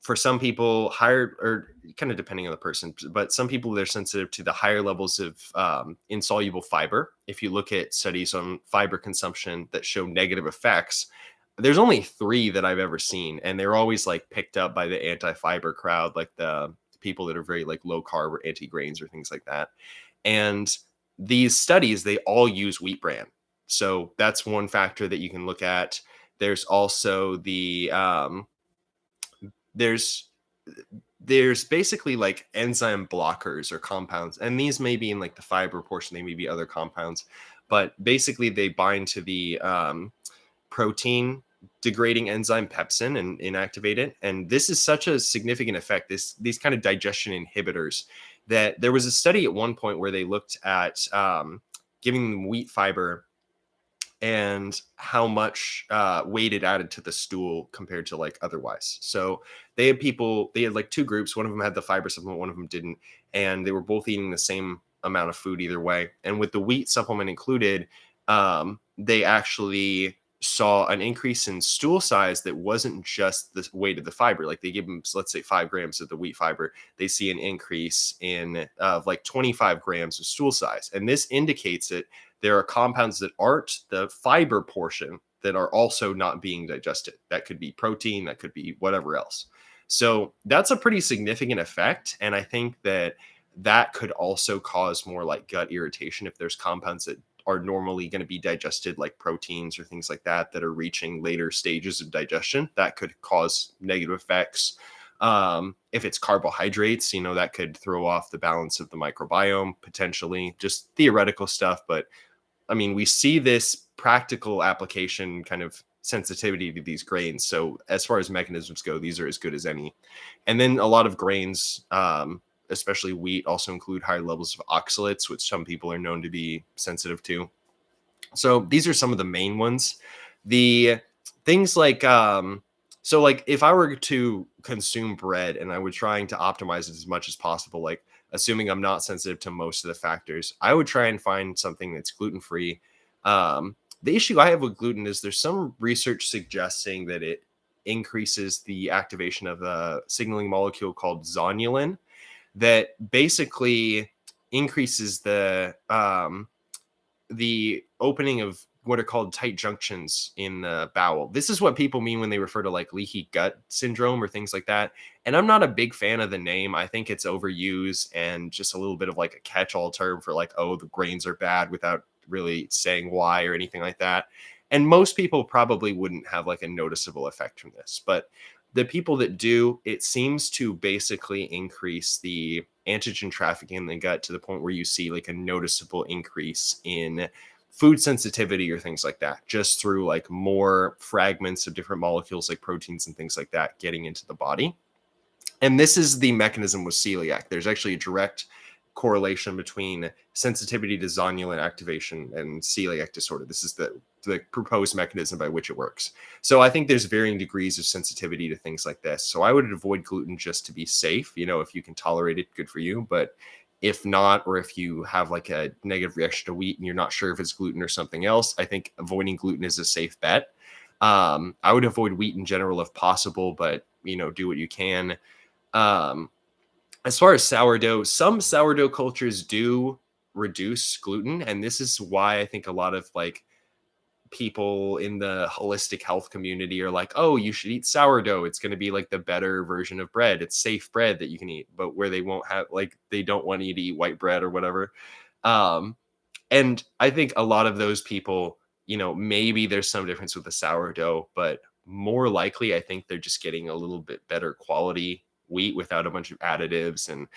Speaker 1: for some people, higher, or kind of depending on the person, but some people, they're sensitive to the higher levels of insoluble fiber. If you look at studies on fiber consumption that show negative effects, there's only 3 that I've ever seen, and they're always, like, picked up by the anti-fiber crowd, like the people that are very, like, low carb or anti-grains or things like that. And these studies, they all use wheat bran. So that's one factor that you can look at. There's also there's there's basically like enzyme blockers or compounds, and these may be in like the fiber portion, they may be other compounds, but basically they bind to the protein degrading enzyme pepsin and inactivate it. And this is such a significant effect, these kind of digestion inhibitors, that there was a study at one point where they looked at giving them wheat fiber and how much weight it added to the stool compared to like otherwise. So they had like two groups. One of them had the fiber supplement, one of them didn't. And they were both eating the same amount of food either way. And with the wheat supplement included, they actually saw an increase in stool size that wasn't just the weight of the fiber. Like they give them, let's say 5 grams of the wheat fiber, they see an increase in like 25 grams of stool size. And this indicates that there are compounds that aren't the fiber portion that are also not being digested. That could be protein, that could be whatever else. So that's a pretty significant effect. And I think that that could also cause more like gut irritation if there's compounds that are normally going to be digested, like proteins or things like that, that are reaching later stages of digestion. That could cause negative effects. If it's carbohydrates, that could throw off the balance of the microbiome potentially. Just theoretical stuff, but I mean, we see this practical application kind of sensitivity to these grains. So as far as mechanisms go, these are as good as any. And then a lot of grains, especially wheat, also include higher levels of oxalates, which some people are known to be sensitive to. So these are some of the main ones. The things like, so like if I were to consume bread and I were trying to optimize it as much as possible, like assuming I'm not sensitive to most of the factors, I would try and find something that's gluten-free. The issue I have with gluten is there's some research suggesting that it increases the activation of a signaling molecule called zonulin that basically increases the opening of what are called tight junctions in the bowel. This is what people mean when they refer to like leaky gut syndrome or things like that. And I'm not a big fan of the name. I think it's overused and just a little bit of like a catch-all term for like, oh, the grains are bad without really saying why or anything like that. And most people probably wouldn't have like a noticeable effect from this. But the people that do, it seems to basically increase the antigen trafficking in the gut to the point where you see like a noticeable increase in food sensitivity or things like that, just through like more fragments of different molecules like proteins and things like that getting into the body. And this is the mechanism with celiac. There's actually a direct correlation between sensitivity to zonulin activation and celiac disorder. This is the proposed mechanism by which it works. So I think there's varying degrees of sensitivity to things like this. So I would avoid gluten just to be safe. If you can tolerate it, good for you. But if not, or if you have like a negative reaction to wheat and you're not sure if it's gluten or something else, I think avoiding gluten is a safe bet. I would avoid wheat in general if possible, but do what you can. As far as sourdough, some sourdough cultures do reduce gluten, and this is why I think a lot of like people in the holistic health community are like, oh, you should eat sourdough. It's going to be like the better version of bread. It's safe bread that you can eat, but where they won't have like they don't want you to eat white bread or whatever. And I think a lot of those people, maybe there's some difference with the sourdough, but more likely, I think they're just getting a little bit better quality wheat without a bunch of additives and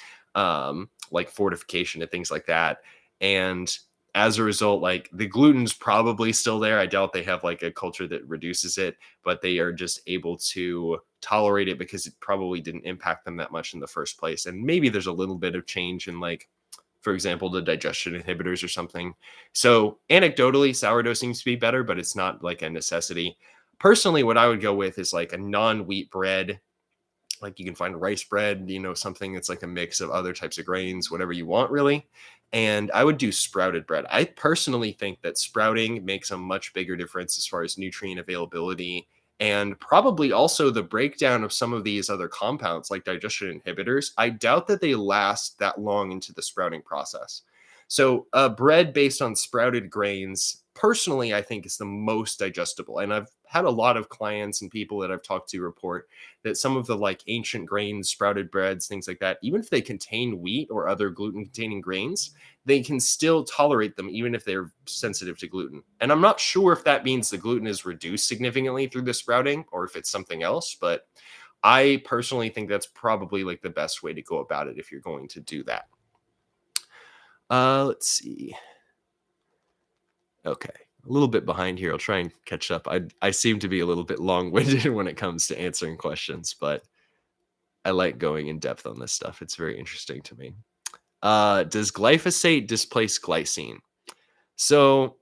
Speaker 1: like fortification and things like that. And as a result, like the gluten's probably still there. I doubt they have like a culture that reduces it, but they are just able to tolerate it because it probably didn't impact them that much in the first place. And maybe there's a little bit of change in like, for example, the digestion inhibitors or something. So anecdotally, sourdough seems to be better, but it's not like a necessity. Personally, what I would go with is like a non-wheat bread. Like you can find rice bread, something that's like a mix of other types of grains, whatever you want, really. And I would do sprouted bread. I personally think that sprouting makes a much bigger difference as far as nutrient availability and probably also the breakdown of some of these other compounds like digestion inhibitors. I doubt that they last that long into the sprouting process. So bread based on sprouted grains, personally, I think is the most digestible. And I've had a lot of clients and people that I've talked to report that some of the like ancient grains, sprouted breads, things like that, even if they contain wheat or other gluten containing grains, they can still tolerate them even if they're sensitive to gluten. And I'm not sure if that means the gluten is reduced significantly through the sprouting or if it's something else, but I personally think that's probably like the best way to go about it if you're going to do that. Let's see. Okay. A little bit behind here. I'll try and catch up. I seem to be a little bit long-winded when it comes to answering questions, but I like going in depth on this stuff. It's very interesting to me. Does glyphosate displace glycine? So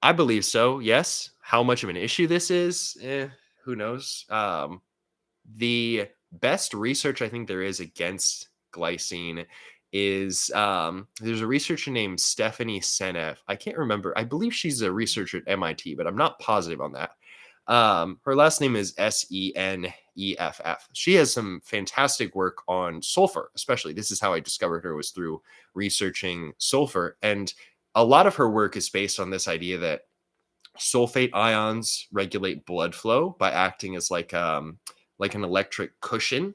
Speaker 1: I believe so. Yes. How much of an issue this is, who knows? The best research I think there is against glycine is there's a researcher named Stephanie Seneff. I can't remember. I believe she's a researcher at MIT, but I'm not positive on that. Her last name is Seneff. She has some fantastic work on sulfur, especially. This is how I discovered her, was through researching sulfur. And a lot of her work is based on this idea that sulfate ions regulate blood flow by acting as like an electric cushion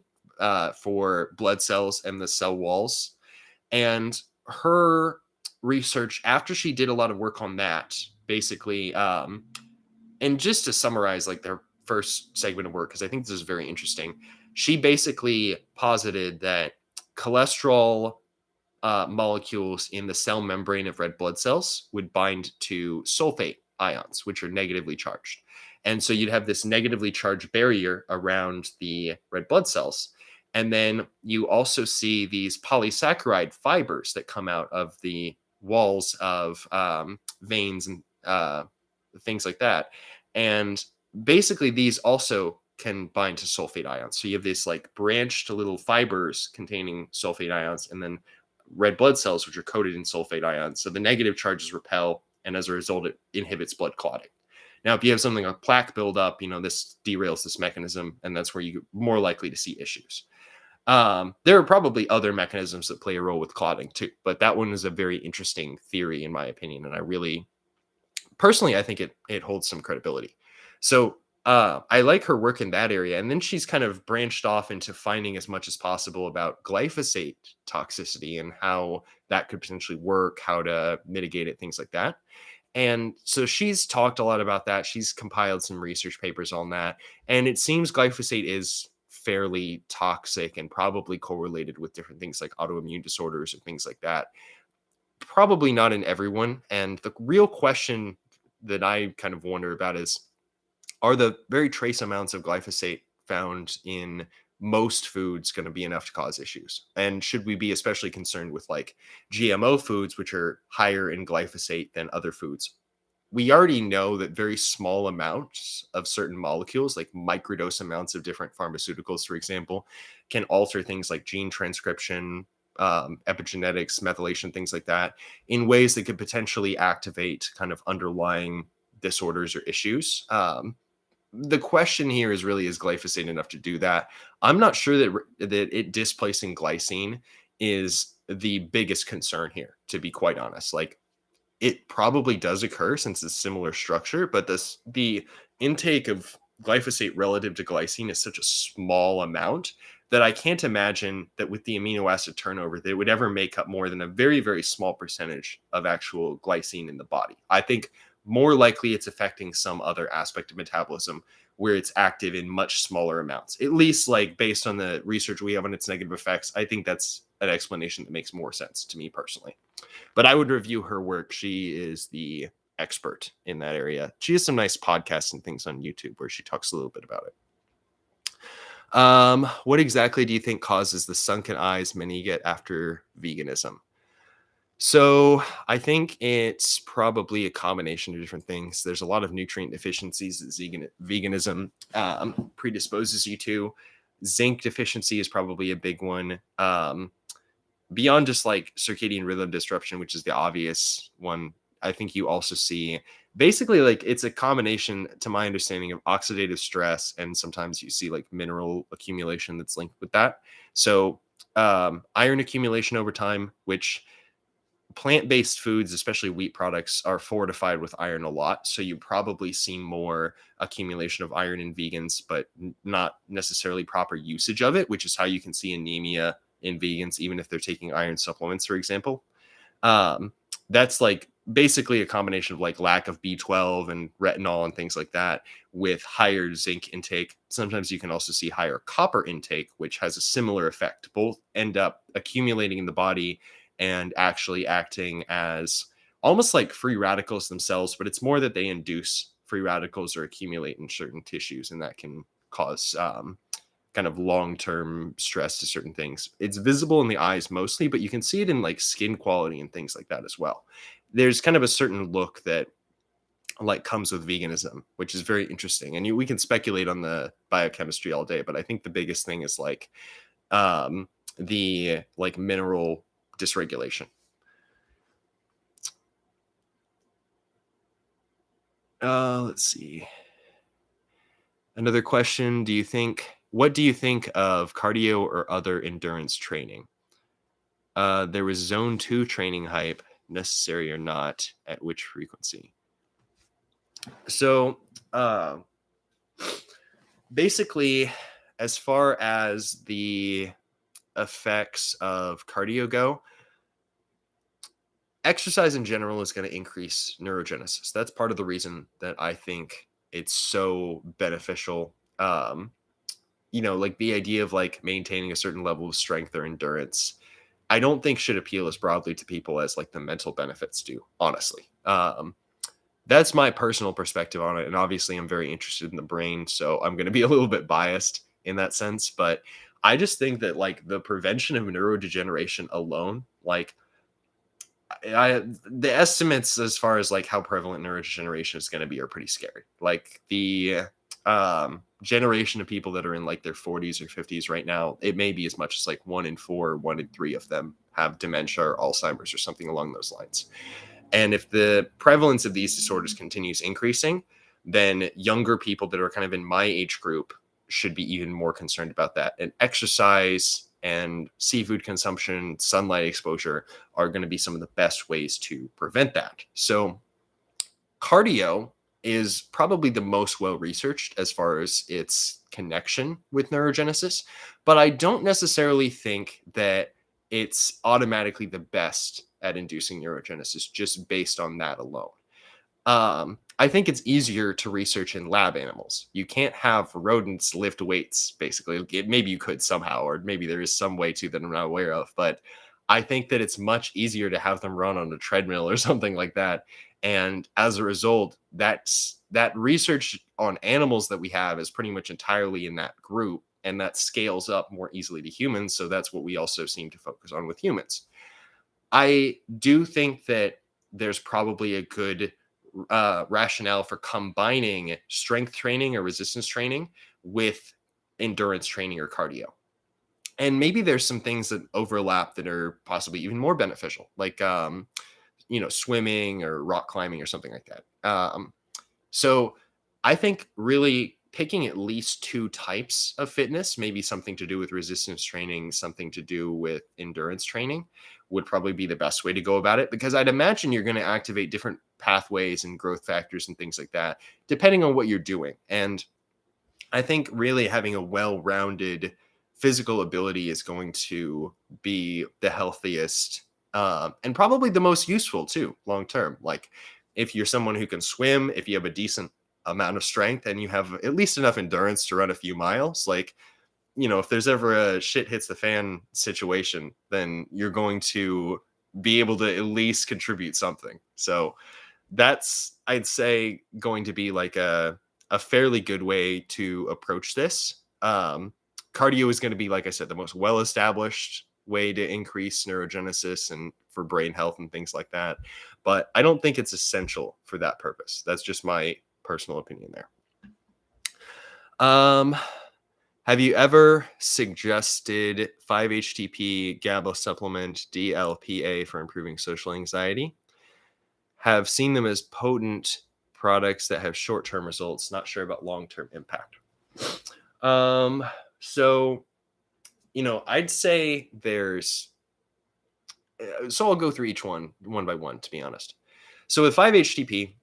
Speaker 1: for blood cells and the cell walls. And her research, after she did a lot of work on that, basically, and just to summarize like their first segment of work, because I think this is very interesting, she basically posited that cholesterol molecules in the cell membrane of red blood cells would bind to sulfate ions, which are negatively charged. And so you'd have this negatively charged barrier around the red blood cells. And then you also see these polysaccharide fibers that come out of the walls of veins and things like that. And basically, these also can bind to sulfate ions. So you have this like branched little fibers containing sulfate ions, and then red blood cells, which are coated in sulfate ions. So the negative charges repel, and as a result, it inhibits blood clotting. Now, if you have something like plaque buildup, this derails this mechanism, and that's where you're more likely to see issues. There are probably other mechanisms that play a role with clotting too, but that one is a very interesting theory, in my opinion, and I really, personally, I think it holds some credibility. So I like her work in that area. And then she's kind of branched off into finding as much as possible about glyphosate toxicity and how that could potentially work, how to mitigate it, things like that. And so she's talked a lot about that. She's compiled some research papers on that. And it seems glyphosate is fairly toxic and probably correlated with different things like autoimmune disorders and things like that. Probably not in everyone. And the real question that I kind of wonder about is, are the very trace amounts of glyphosate found in most foods going to be enough to cause issues? And should we be especially concerned with like GMO foods, which are higher in glyphosate than other foods? We already know that very small amounts of certain molecules, like microdose amounts of different pharmaceuticals, for example, can alter things like gene transcription, epigenetics, methylation, things like that, in ways that could potentially activate kind of underlying disorders or issues. The question here is really, is glyphosate enough to do that? I'm not sure that it displacing glycine is the biggest concern here, to be quite honest. Like, it probably does occur since it's similar structure, but the intake of glyphosate relative to glycine is such a small amount that I can't imagine that with the amino acid turnover, that it would ever make up more than a very, very small percentage of actual glycine in the body. I think more likely it's affecting some other aspect of metabolism where it's active in much smaller amounts. At least, like, based on the research we have on its negative effects, I think that's an explanation that makes more sense to me personally. But I would review her work. She is the expert in that area. She has some nice podcasts and things on YouTube where she talks a little bit about it. What exactly do you think causes the sunken eyes many get after veganism? So I think it's probably a combination of different things. There's a lot of nutrient deficiencies that veganism predisposes you to. Zinc deficiency is probably a big one. Beyond just like circadian rhythm disruption, which is the obvious one, I think you also see basically like it's a combination, to my understanding, of oxidative stress, and sometimes you see like mineral accumulation that's linked with that. So iron accumulation over time, which plant-based foods, especially wheat products, are fortified with iron a lot. So you probably see more accumulation of iron in vegans, but not necessarily proper usage of it, which is how you can see anemia in vegans, even if they're taking iron supplements, for example. Um, that's like basically a combination of like lack of B12 and retinol and things like that with higher zinc intake. Sometimes you can also see higher copper intake, which has a similar effect. Both end up accumulating in the body and actually acting as almost like free radicals themselves, but it's more that they induce free radicals or accumulate in certain tissues, and that can cause kind of long-term stress to certain things. It's visible in the eyes mostly, but you can see it in like skin quality and things like that as well. There's kind of a certain look that like comes with veganism, which is very interesting. And we can speculate on the biochemistry all day, but I think the biggest thing is like um, the like mineral dysregulation. Let's see. Another question. What do you think of cardio or other endurance training? There was zone 2 training hype, necessary or not, at which frequency? So, uh, basically, as far as the effects of cardio go, exercise in general is going to increase neurogenesis. That's part of the reason that I think it's so beneficial. Like the idea of like maintaining a certain level of strength or endurance, I don't think should appeal as broadly to people as like the mental benefits do, honestly. That's my personal perspective on it. And obviously, I'm very interested in the brain. So I'm going to be a little bit biased in that sense. But I just think that like the prevention of neurodegeneration alone, like the estimates as far as like how prevalent neurodegeneration is going to be are pretty scary. Like the generation of people that are in like their 40s or 50s right now, it may be as much as like 1 in 4, 1 in 3 of them have dementia or Alzheimer's or something along those lines. And if the prevalence of these disorders continues increasing, then younger people that are kind of in my age group should be even more concerned about that. And exercise and seafood consumption, sunlight exposure are going to be some of the best ways to prevent that. So, cardio is probably the most well researched as far as its connection with neurogenesis, but I don't necessarily think that it's automatically the best at inducing neurogenesis just based on that alone. I think it's easier to research in lab animals. You can't have rodents lift weights, basically. Maybe you could somehow, or maybe there is some way to that I'm not aware of. But I think that it's much easier to have them run on a treadmill or something like that. And as a result, that research on animals that we have is pretty much entirely in that group, and that scales up more easily to humans. So that's what we also seem to focus on with humans. I do think that there's probably a good rationale for combining strength training or resistance training with endurance training or cardio. And maybe there's some things that overlap that are possibly even more beneficial, like swimming or rock climbing or something like that. So I think really picking at least two types of fitness, maybe something to do with resistance training, something to do with endurance training, would probably be the best way to go about it, because I'd imagine you're going to activate different pathways and growth factors and things like that, depending on what you're doing. And I think really having a well-rounded physical ability is going to be the healthiest, and probably the most useful too, long term. Like if you're someone who can swim, if you have a decent amount of strength and you have at least enough endurance to run a few miles, like, if there's ever a shit hits the fan situation, then you're going to be able to at least contribute something. So that's, I'd say, going to be like a fairly good way to approach this. Cardio is going to be, like I said, the most well established way to increase neurogenesis and for brain health and things like that. But I don't think it's essential for that purpose. That's just my personal opinion there. Have you ever suggested 5-HTP, GABA supplement, DLPA for improving social anxiety? Have seen them as potent products that have short-term results, not sure about long-term impact. So, I'd say there's So I'll go through each one by one, to be honest. So with 5-HTP,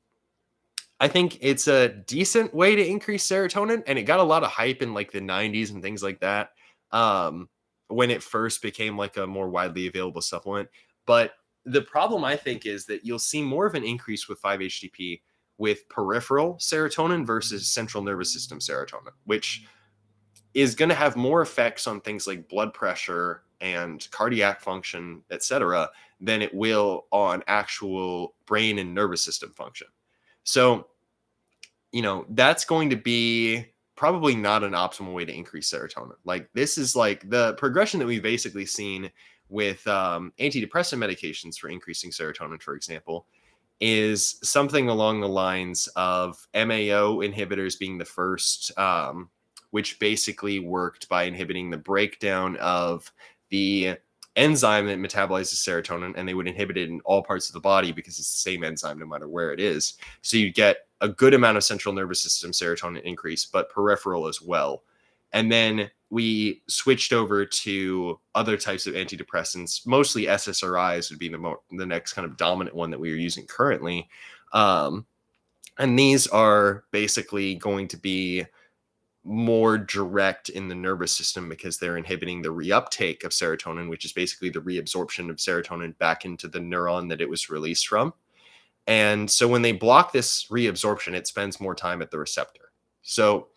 Speaker 1: I think it's a decent way to increase serotonin, and it got a lot of hype in like the 90s and things like that. Um, when it first became like a more widely available supplement. But the problem I think is that you'll see more of an increase with 5-HTP with peripheral serotonin versus central nervous system serotonin, which is going to have more effects on things like blood pressure and cardiac function, etc., than it will on actual brain and nervous system function. So, that's going to be probably not an optimal way to increase serotonin. Like, this is like the progression that we've basically seen with antidepressant medications for increasing serotonin, for example, is something along the lines of MAO inhibitors being the first, which basically worked by inhibiting the breakdown of the enzyme that metabolizes serotonin, and they would inhibit it in all parts of the body because it's the same enzyme no matter where it is. So you get a good amount of central nervous system serotonin increase, but peripheral as well. And then we switched over to other types of antidepressants. Mostly SSRIs would be the next kind of dominant one that we are using currently. Um, and these are basically going to be more direct in the nervous system because they're inhibiting the reuptake of serotonin, which is basically the reabsorption of serotonin back into the neuron that it was released from. And so when they block this reabsorption, it spends more time at the receptor. So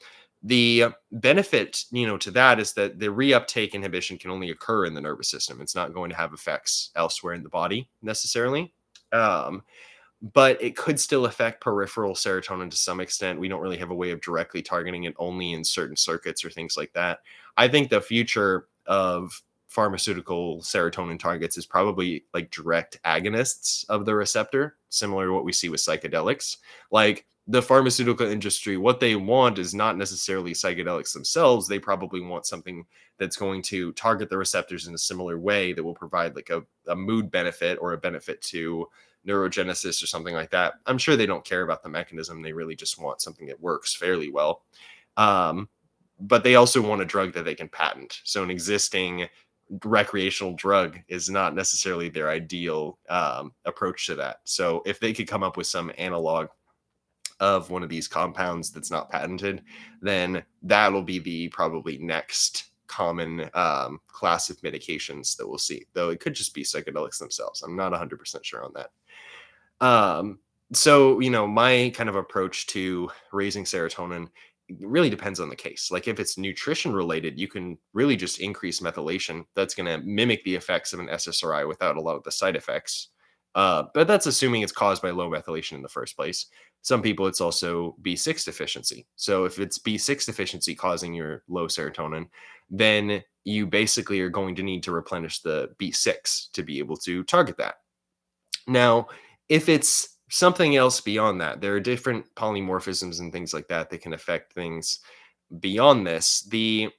Speaker 1: the benefit, to that is that the reuptake inhibition can only occur in the nervous system. It's not going to have effects elsewhere in the body necessarily. Um, but it could still affect peripheral serotonin to some extent. We don't really have a way of directly targeting it only in certain circuits or things like that. I think the future of pharmaceutical serotonin targets is probably like direct agonists of the receptor, similar to what we see with psychedelics. Like, the pharmaceutical industry, what they want is not necessarily psychedelics themselves. They probably want something that's going to target the receptors in a similar way that will provide like a mood benefit or a benefit to neurogenesis or something like that. I'm sure they don't care about the mechanism. They really just want something that works fairly well. Um, but they also want a drug that they can patent. So an existing recreational drug is not necessarily their ideal approach to that. So if they could come up with some analog of one of these compounds that's not patented, then that'll be the probably next common class of medications that we'll see. Though it could just be psychedelics themselves. I'm not 100% sure on that. So, my kind of approach to raising serotonin really depends on the case. Like, if it's nutrition related, you can really just increase methylation. That's going to mimic the effects of an SSRI without a lot of the side effects. But that's assuming it's caused by low methylation in the first place. Some people, it's also B6 deficiency. So if it's B6 deficiency causing your low serotonin, then you basically are going to need to replenish the B6 to be able to target that. Now, if it's something else beyond that, there are different polymorphisms and things like that that can affect things beyond this. The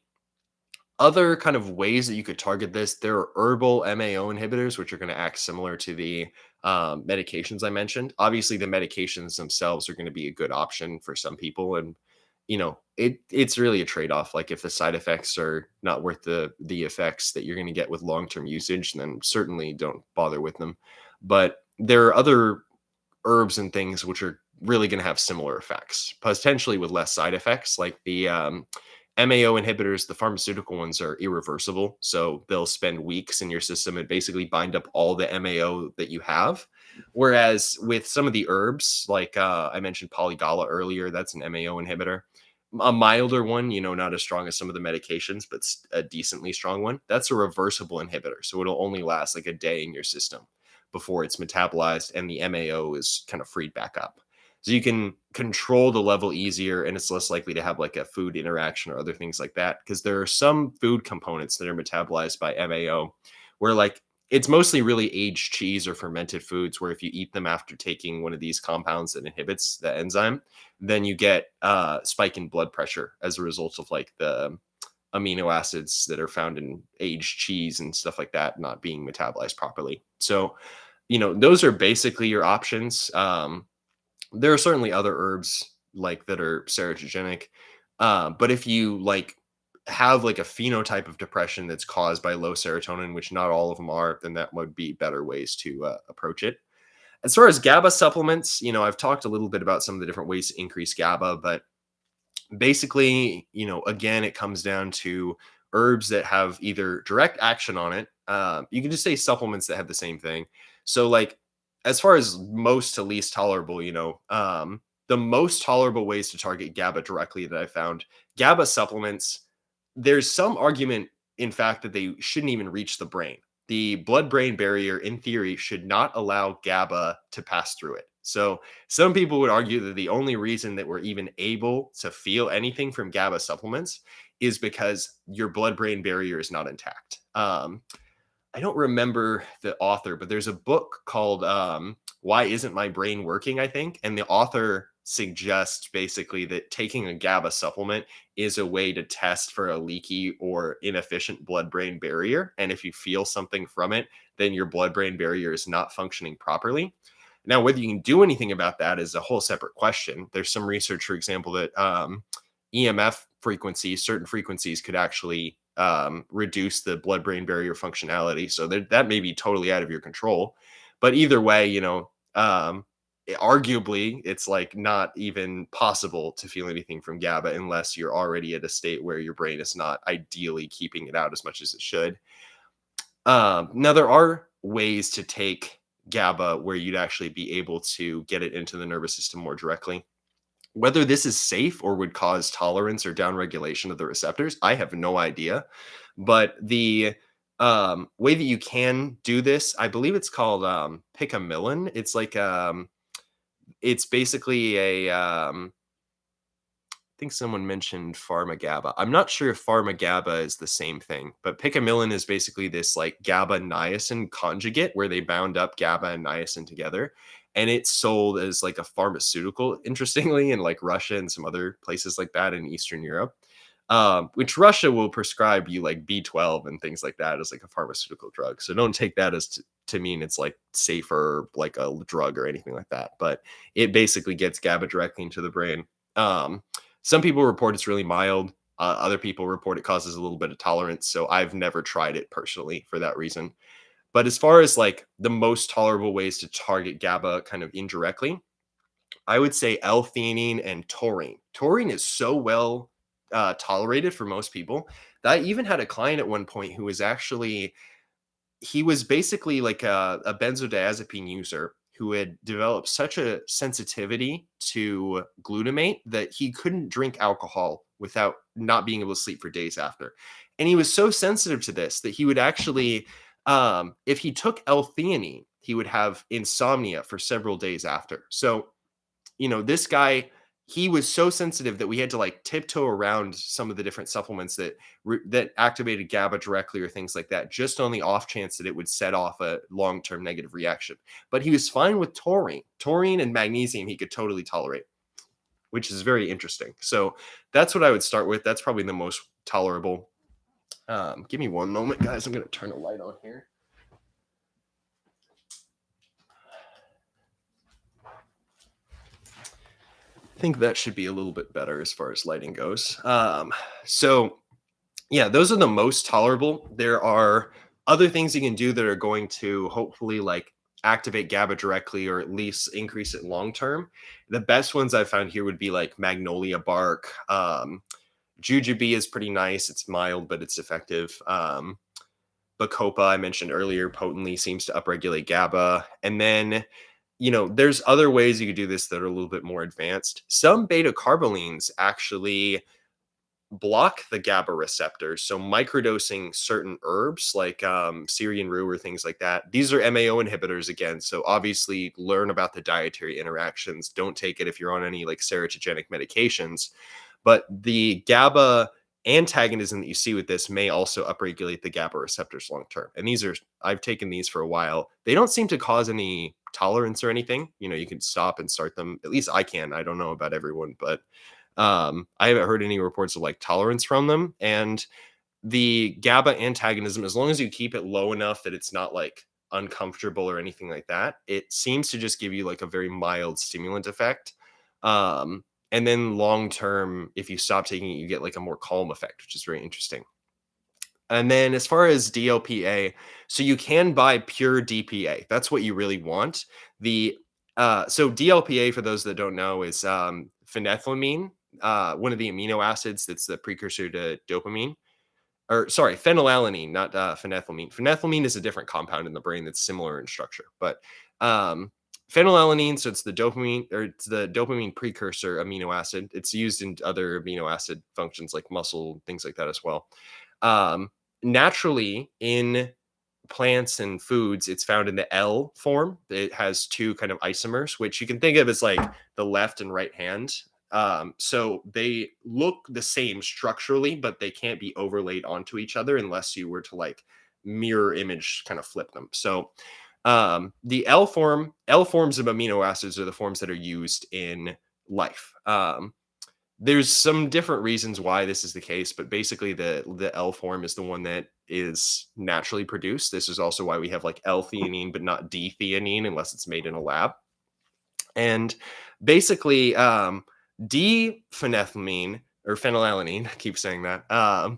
Speaker 1: other kind of ways that you could target this, there are herbal MAO inhibitors, which are going to act similar to the medications I mentioned. Obviously, the medications themselves are going to be a good option for some people, and it's really a trade-off. Like, if the side effects are not worth the effects that you're going to get with long-term usage, then certainly don't bother with them. But there are other herbs and things which are really going to have similar effects, potentially with less side effects. Like the MAO inhibitors, the pharmaceutical ones are irreversible. So they'll spend weeks in your system and basically bind up all the MAO that you have. Whereas with some of the herbs, like I mentioned polygala earlier, that's an MAO inhibitor. A milder one, not as strong as some of the medications, but a decently strong one. That's a reversible inhibitor. So it'll only last like a day in your system before it's metabolized and the MAO is kind of freed back up. So you can control the level easier, and it's less likely to have like a food interaction or other things like that. Because there are some food components that are metabolized by MAO where, like, it's mostly really aged cheese or fermented foods where if you eat them after taking one of these compounds that inhibits the enzyme, then you get spike in blood pressure as a result of like the amino acids that are found in aged cheese and stuff like that not being metabolized properly. So, those are basically your options. There are certainly other herbs like that are serotogenic, but if you like have like a phenotype of depression that's caused by low serotonin, which not all of them are, then that would be better ways to approach it. As far as GABA supplements, I've talked a little bit about some of the different ways to increase GABA, but basically, again, it comes down to herbs that have either direct action on it. You can just say supplements that have the same thing. So, like, as far as most to least tolerable, the most tolerable ways to target GABA directly that I found, GABA supplements, there's some argument, in fact, that they shouldn't even reach the brain. The blood brain barrier, in theory, should not allow GABA to pass through it. So, some people would argue that the only reason that we're even able to feel anything from GABA supplements is because your blood brain barrier is not intact. I don't remember the author, but there's a book called Why Isn't My Brain Working, I think. And the author suggests basically that taking a GABA supplement is a way to test for a leaky or inefficient blood brain barrier. And if you feel something from it, then your blood brain barrier is not functioning properly. Now, whether you can do anything about that is a whole separate question. There's some research, for example, that EMF frequencies, certain frequencies could actually reduce the blood brain barrier functionality. So that may be totally out of your control. But either way, arguably, it's like not even possible to feel anything from GABA unless you're already at a state where your brain is not ideally keeping it out as much as it should. Now, there are ways to take GABA where you'd actually be able to get it into the nervous system more directly. Whether this is safe or would cause tolerance or downregulation of the receptors, I have no idea. But the way that you can do this, I believe it's called picamillin. It's basically I think someone mentioned pharma-GABA. I'm not sure if pharma-GABA is the same thing, but picamillin is basically this like GABA niacin conjugate where they bound up GABA and niacin together. And it's sold as like a pharmaceutical, interestingly, in like Russia and some other places like that in Eastern Europe. Which Russia will prescribe you like B12 and things like that as like a pharmaceutical drug. So don't take that as to mean it's like safer, like a drug or anything like that. But it basically gets GABA directly into the brain. Some people report it's really mild. Other people report it causes a little bit of tolerance. So I've never tried it personally for that reason. But as far as like the most tolerable ways to target GABA kind of indirectly, I would say L-theanine and taurine. Taurine is so well tolerated for most people that I even had a client at one point who was actually he was basically like a benzodiazepine user who had developed such a sensitivity to glutamate that he couldn't drink alcohol without not being able to sleep for days after. And he was so sensitive to this that he would actually, if he took L-theanine, he would have insomnia for several days after. So, this guy, he was so sensitive that we had to like tiptoe around some of the different supplements that activated GABA directly or things like that, just on the off chance that it would set off a long-term negative reaction. But he was fine with taurine and magnesium. He could totally tolerate, which is very interesting. So that's what I would start with. That's probably the most tolerable. Give me one moment, guys. I'm going to turn a light on here. I think that should be a little bit better as far as lighting goes. So yeah, those are the most tolerable. There are other things you can do that are going to hopefully like activate GABA directly or at least increase it long term. The best ones I found here would be like magnolia bark. Jujube is pretty nice. It's mild, but it's effective. Bacopa, I mentioned earlier, potently seems to upregulate GABA. And then there's other ways you could do this that are a little bit more advanced. Some beta carbolines actually block the GABA receptors. So microdosing certain herbs like Syrian rue or things like that. These are MAO inhibitors again. So obviously learn about the dietary interactions. Don't take it if you're on any like serotogenic medications. But the GABA antagonism that you see with this may also upregulate the GABA receptors long term. And I've taken these for a while. They don't seem to cause any tolerance or anything. You can stop and start them. At least I can. I don't know about everyone, but I haven't heard any reports of like tolerance from them. And the GABA antagonism, as long as you keep it low enough that it's not like uncomfortable or anything like that, it seems to just give you like a very mild stimulant effect. And then long term, if you stop taking it, you get like a more calm effect, which is very interesting. And then as far as DLPA, so you can buy pure DPA. That's what you really want. The So DLPA, for those that don't know, is phenethylamine, one of the amino acids that's the precursor to dopamine. Or sorry, phenylalanine, not phenethylamine. Phenethylamine is a different compound in the brain that's similar in structure, but um, phenylalanine. So it's the dopamine, or it's the dopamine precursor amino acid. It's used in other amino acid functions like muscle, things like that as well. Um, Naturally, in plants and foods, it's found in the L form. It has two kind of isomers, which you can think of as like the left and right hand. So they look the same structurally, but they can't be overlaid onto each other unless you were to like mirror image kind of flip them. So the L forms of amino acids are the forms that are used in life. There's some different reasons why this is the case, but basically the L form is the one that is naturally produced. This is also why we have like L-theanine, but not D-theanine unless it's made in a lab. And basically, D-phenethylamine or phenylalanine, I keep saying that,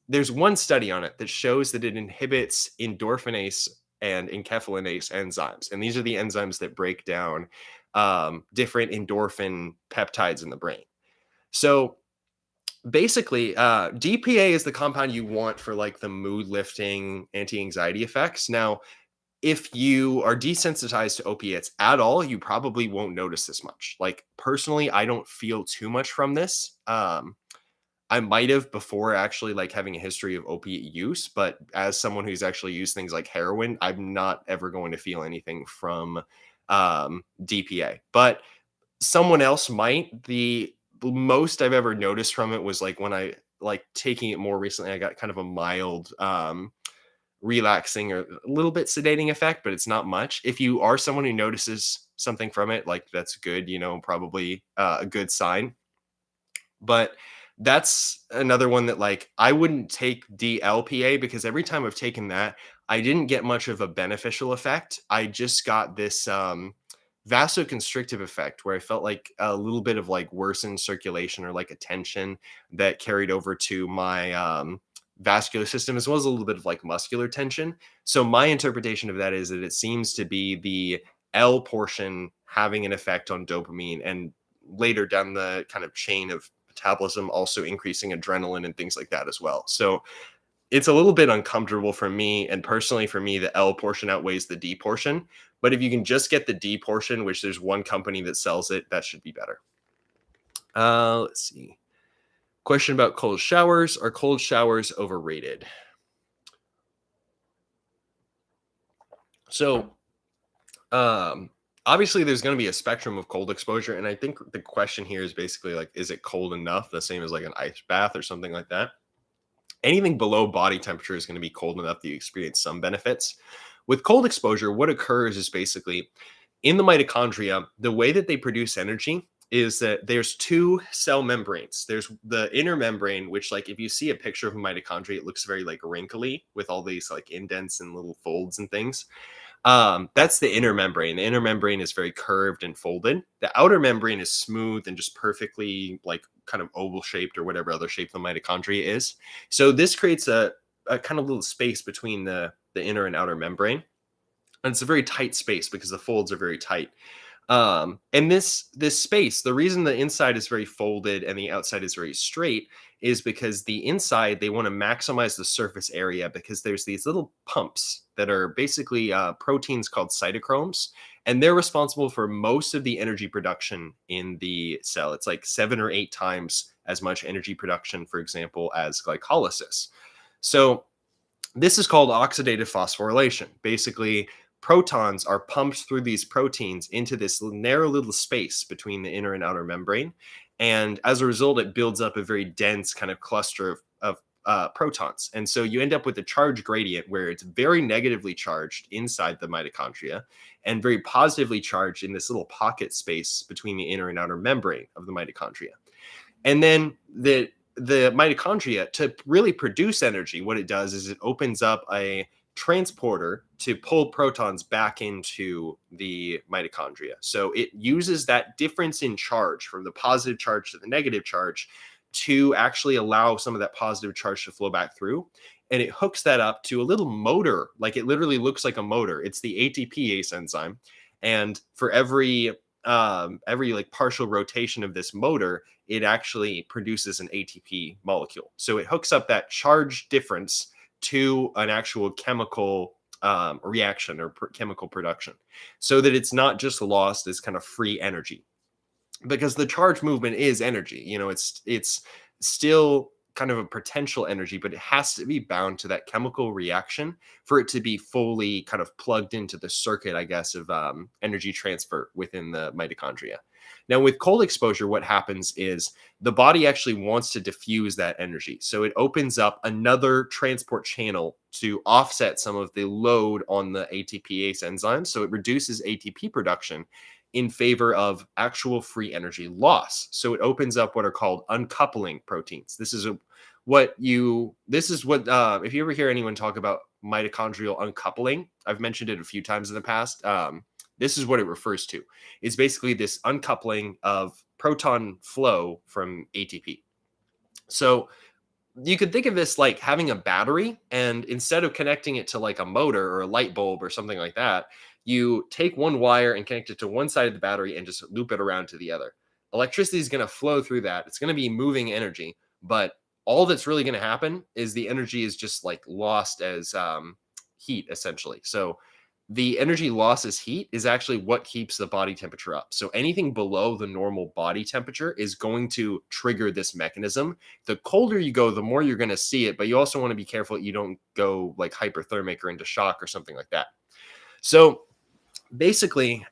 Speaker 1: there's one study on it that shows that it inhibits endorphinase and enkephalinase enzymes. And these are the enzymes that break down different endorphin peptides in the brain. So basically, DPA is the compound you want for like the mood lifting, anti-anxiety effects. Now, if you are desensitized to opiates at all, you probably won't notice this much. Like personally, I don't feel too much from this. I might have before actually like having a history of opiate use, but as someone who's actually used things like heroin, I'm not ever going to feel anything from DPA. But someone else might. The most I've ever noticed from it was like when I like taking it more recently, I got kind of a mild relaxing or a little bit sedating effect, but it's not much. If you are someone who notices something from it, like that's good, probably a good sign. But that's another one that like I wouldn't take DLPA because every time I've taken that, I didn't get much of a beneficial effect. I just got this vasoconstrictive effect where I felt like a little bit of like worsened circulation or like a tension that carried over to my vascular system, as well as a little bit of like muscular tension. So my interpretation of that is that it seems to be the L portion having an effect on dopamine, and later down the kind of chain of metabolism also increasing adrenaline and things like that as well. So it's a little bit uncomfortable for me, and personally for me the L portion outweighs the D portion, but if you can just get the D portion, which there's one company that sells it, that should be better. Let's see. Question about cold showers. Are cold showers overrated? So obviously there's going to be a spectrum of cold exposure, and I think the question here is basically like, is it cold enough, the same as like an ice bath or something like that? Anything below body temperature is going to be cold enough that you experience some benefits. With cold exposure, what occurs is basically in the mitochondria, the way that they produce energy is that there's two cell membranes. There's the inner membrane, which like if you see a picture of a mitochondria, it looks very like wrinkly with all these like indents and little folds and things. That's the inner membrane. The inner membrane is very curved and folded. The outer membrane is smooth and just perfectly like kind of oval shaped or whatever other shape the mitochondria is. So this creates a kind of little space between the inner and outer membrane. And it's a very tight space because the folds are very tight. And this space, the reason the inside is very folded and the outside is very straight is because the inside, they want to maximize the surface area because there's these little pumps that are basically proteins called cytochromes, and they're responsible for most of the energy production in the cell. It's like 7 or 8 times as much energy production, for example, as glycolysis. So this is called oxidative phosphorylation. Basically, protons are pumped through these proteins into this narrow little space between the inner and outer membrane. And as a result, it builds up a very dense kind of cluster of protons. And so you end up with a charge gradient where it's very negatively charged inside the mitochondria and very positively charged in this little pocket space between the inner and outer membrane of the mitochondria. And then the mitochondria, to really produce energy, what it does is it opens up a transporter to pull protons back into the mitochondria. So it uses that difference in charge from the positive charge to the negative charge to actually allow some of that positive charge to flow back through. And it hooks that up to a little motor, like it literally looks like a motor. It's the ATPase enzyme. And for every like partial rotation of this motor, it actually produces an ATP molecule. So it hooks up that charge difference to an actual chemical reaction or chemical production, so that it's not just lost as kind of free energy, because the charge movement is energy. It's still kind of a potential energy, but it has to be bound to that chemical reaction for it to be fully kind of plugged into the circuit, I guess, of energy transfer within the mitochondria. Now, with cold exposure, what happens is the body actually wants to diffuse that energy. So it opens up another transport channel to offset some of the load on the ATPase enzyme. So it reduces ATP production in favor of actual free energy loss. So it opens up what are called uncoupling proteins. This is what if you ever hear anyone talk about mitochondrial uncoupling, I've mentioned it a few times in the past. This is what it refers to. It's basically this uncoupling of proton flow from ATP. So you could think of this like having a battery, and instead of connecting it to like a motor or a light bulb or something like that, you take one wire and connect it to one side of the battery and just loop it around to the other. Electricity is going to flow through that. It's going to be moving energy, but all that's really going to happen is the energy is just like lost as heat, essentially. So the energy loss as heat is actually what keeps the body temperature up. So anything below the normal body temperature is going to trigger this mechanism. The colder you go, the more you're going to see it, but you also want to be careful you don't go like hyperthermic or into shock or something like that. So basically,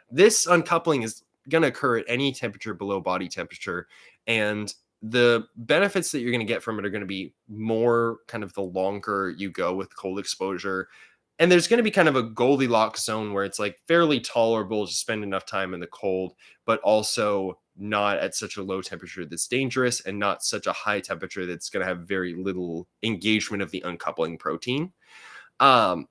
Speaker 1: this uncoupling is going to occur at any temperature below body temperature, and the benefits that you're going to get from it are going to be more kind of the longer you go with cold exposure. And there's going to be kind of a Goldilocks zone where it's like fairly tolerable to spend enough time in the cold, but also not at such a low temperature that's dangerous, and not such a high temperature that's going to have very little engagement of the uncoupling protein. And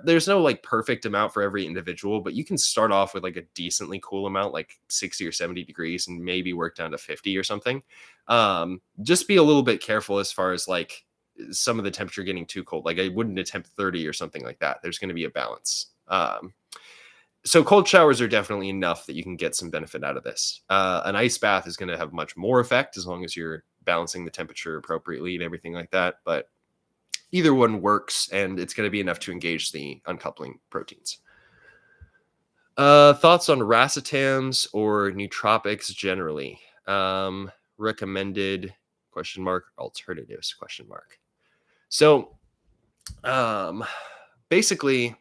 Speaker 1: there's no like perfect amount for every individual, but you can start off with like a decently cool amount, like 60 or 70 degrees, and maybe work down to 50 or something. Just be a little bit careful as far as like some of the temperature getting too cold. Like I wouldn't attempt 30 or something like that. There's going to be a balance. So cold showers are definitely enough that you can get some benefit out of this. An ice bath is going to have much more effect as long as you're balancing the temperature appropriately and everything like that. But either one works, and it's going to be enough to engage the uncoupling proteins. Thoughts on racetams or nootropics generally? Recommended ? Alternatives ? So, basically,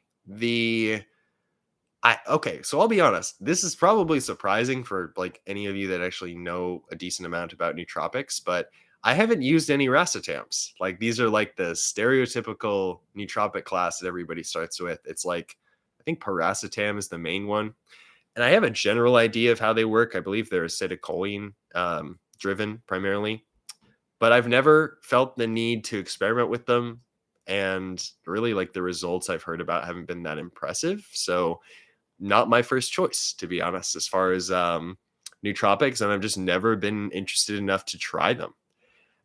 Speaker 1: so I'll be honest. This is probably surprising for like any of you that actually know a decent amount about nootropics, but I haven't used any racetams. Like these are like the stereotypical nootropic class that everybody starts with. It's like, I think piracetam is the main one. And I have a general idea of how they work. I believe they're acetylcholine driven primarily, but I've never felt the need to experiment with them. And really, like the results I've heard about haven't been that impressive. So not my first choice, to be honest, as far as nootropics. And I've just never been interested enough to try them.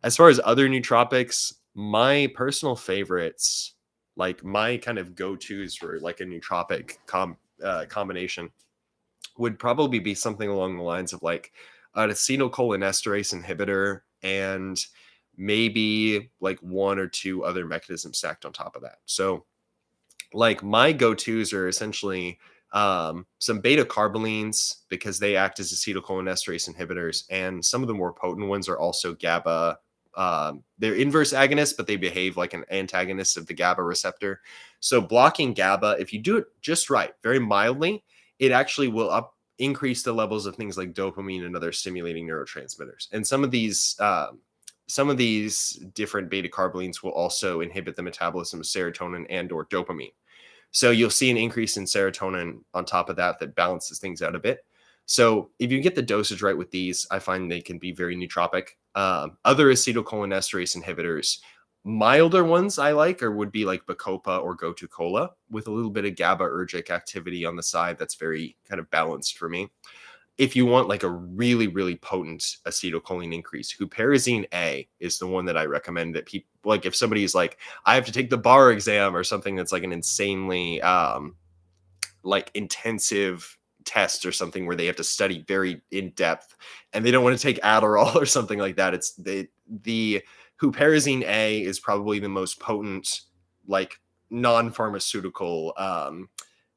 Speaker 1: As far as other nootropics, my personal favorites, like my kind of go-tos for like a nootropic combination, would probably be something along the lines of like an acetylcholinesterase inhibitor and maybe like one or two other mechanisms stacked on top of that. So like my go-tos are essentially some beta carbolines, because they act as acetylcholinesterase inhibitors, and some of the more potent ones are also GABA. They're inverse agonists, but they behave like an antagonist of the GABA receptor. So blocking GABA, if you do it just right, very mildly, it actually will increase the levels of things like dopamine and other stimulating neurotransmitters. And some of these different beta carbolines will also inhibit the metabolism of serotonin and or dopamine. So you'll see an increase in serotonin on top of that balances things out a bit. So if you get the dosage right with these, I find they can be very nootropic. Other acetylcholinesterase inhibitors Milder ones I like or would be like Bacopa or Gotu Cola with a little bit of GABAergic activity on the side that's very kind of balanced for me. If you want like a really, really potent acetylcholine increase, huperazine A is the one that I recommend that people like if somebody's like, I have to take the bar exam or something that's like an insanely like intensive test or something where they have to study very in depth and they don't want to take Adderall or something like that. It's the huperazine A is probably the most potent, like non-pharmaceutical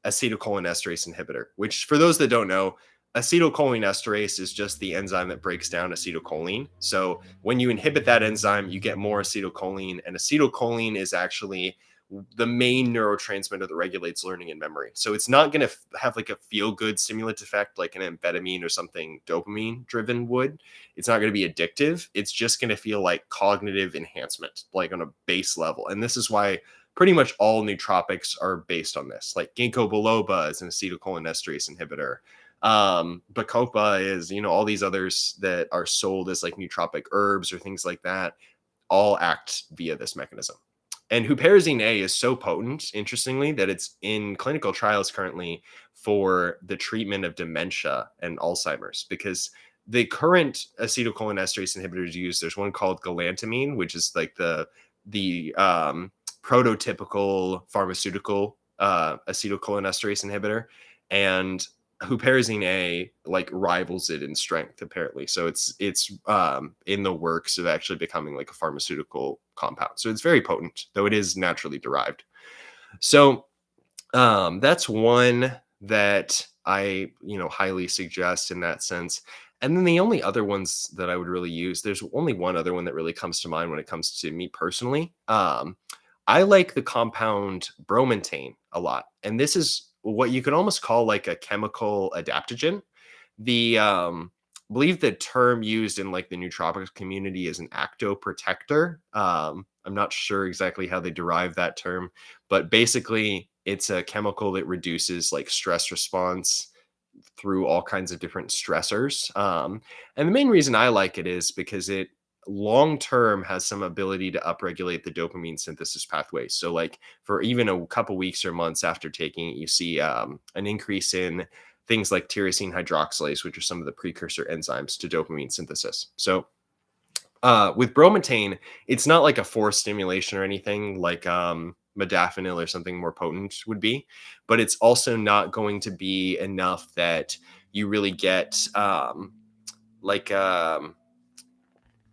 Speaker 1: acetylcholinesterase inhibitor, which for those that don't know, acetylcholinesterase is just the enzyme that breaks down acetylcholine. So when you inhibit that enzyme, you get more acetylcholine, and acetylcholine is actually the main neurotransmitter that regulates learning and memory. So it's not going to have like a feel good stimulant effect like an amphetamine or something dopamine driven would. It's not going to be addictive. It's just going to feel like cognitive enhancement, like on a base level. And this is why pretty much all nootropics are based on this. Like ginkgo biloba is an acetylcholinesterase inhibitor. Bacopa is, all these others that are sold as like nootropic herbs or things like that all act via this mechanism. And huperazine A is so potent, interestingly, that it's in clinical trials currently for the treatment of dementia and Alzheimer's, because the current acetylcholinesterase inhibitors used, there's one called galantamine, which is like the prototypical pharmaceutical acetylcholinesterase inhibitor, and huperazine A like rivals it in strength apparently. So it's in the works of actually becoming like a pharmaceutical compound. So it's very potent, though it is naturally derived. So that's one that I highly suggest in that sense. And then the only other ones that I would really use, there's only one other one that really comes to mind when it comes to me personally. I like the compound bromantane a lot, and this is what you could almost call like a chemical adaptogen. The believe the term used in like the nootropics community is an actoprotector. I'm not sure exactly how they derive that term, but basically it's a chemical that reduces like stress response through all kinds of different stressors. And the main reason I like it is because it long term has some ability to upregulate the dopamine synthesis pathway. So, like for even a couple weeks or months after taking it, you see an increase in things like tyrosine hydroxylase, which are some of the precursor enzymes to dopamine synthesis. So, with bromontane, it's not like a forced stimulation or anything like modafinil or something more potent would be, but it's also not going to be enough that you really get like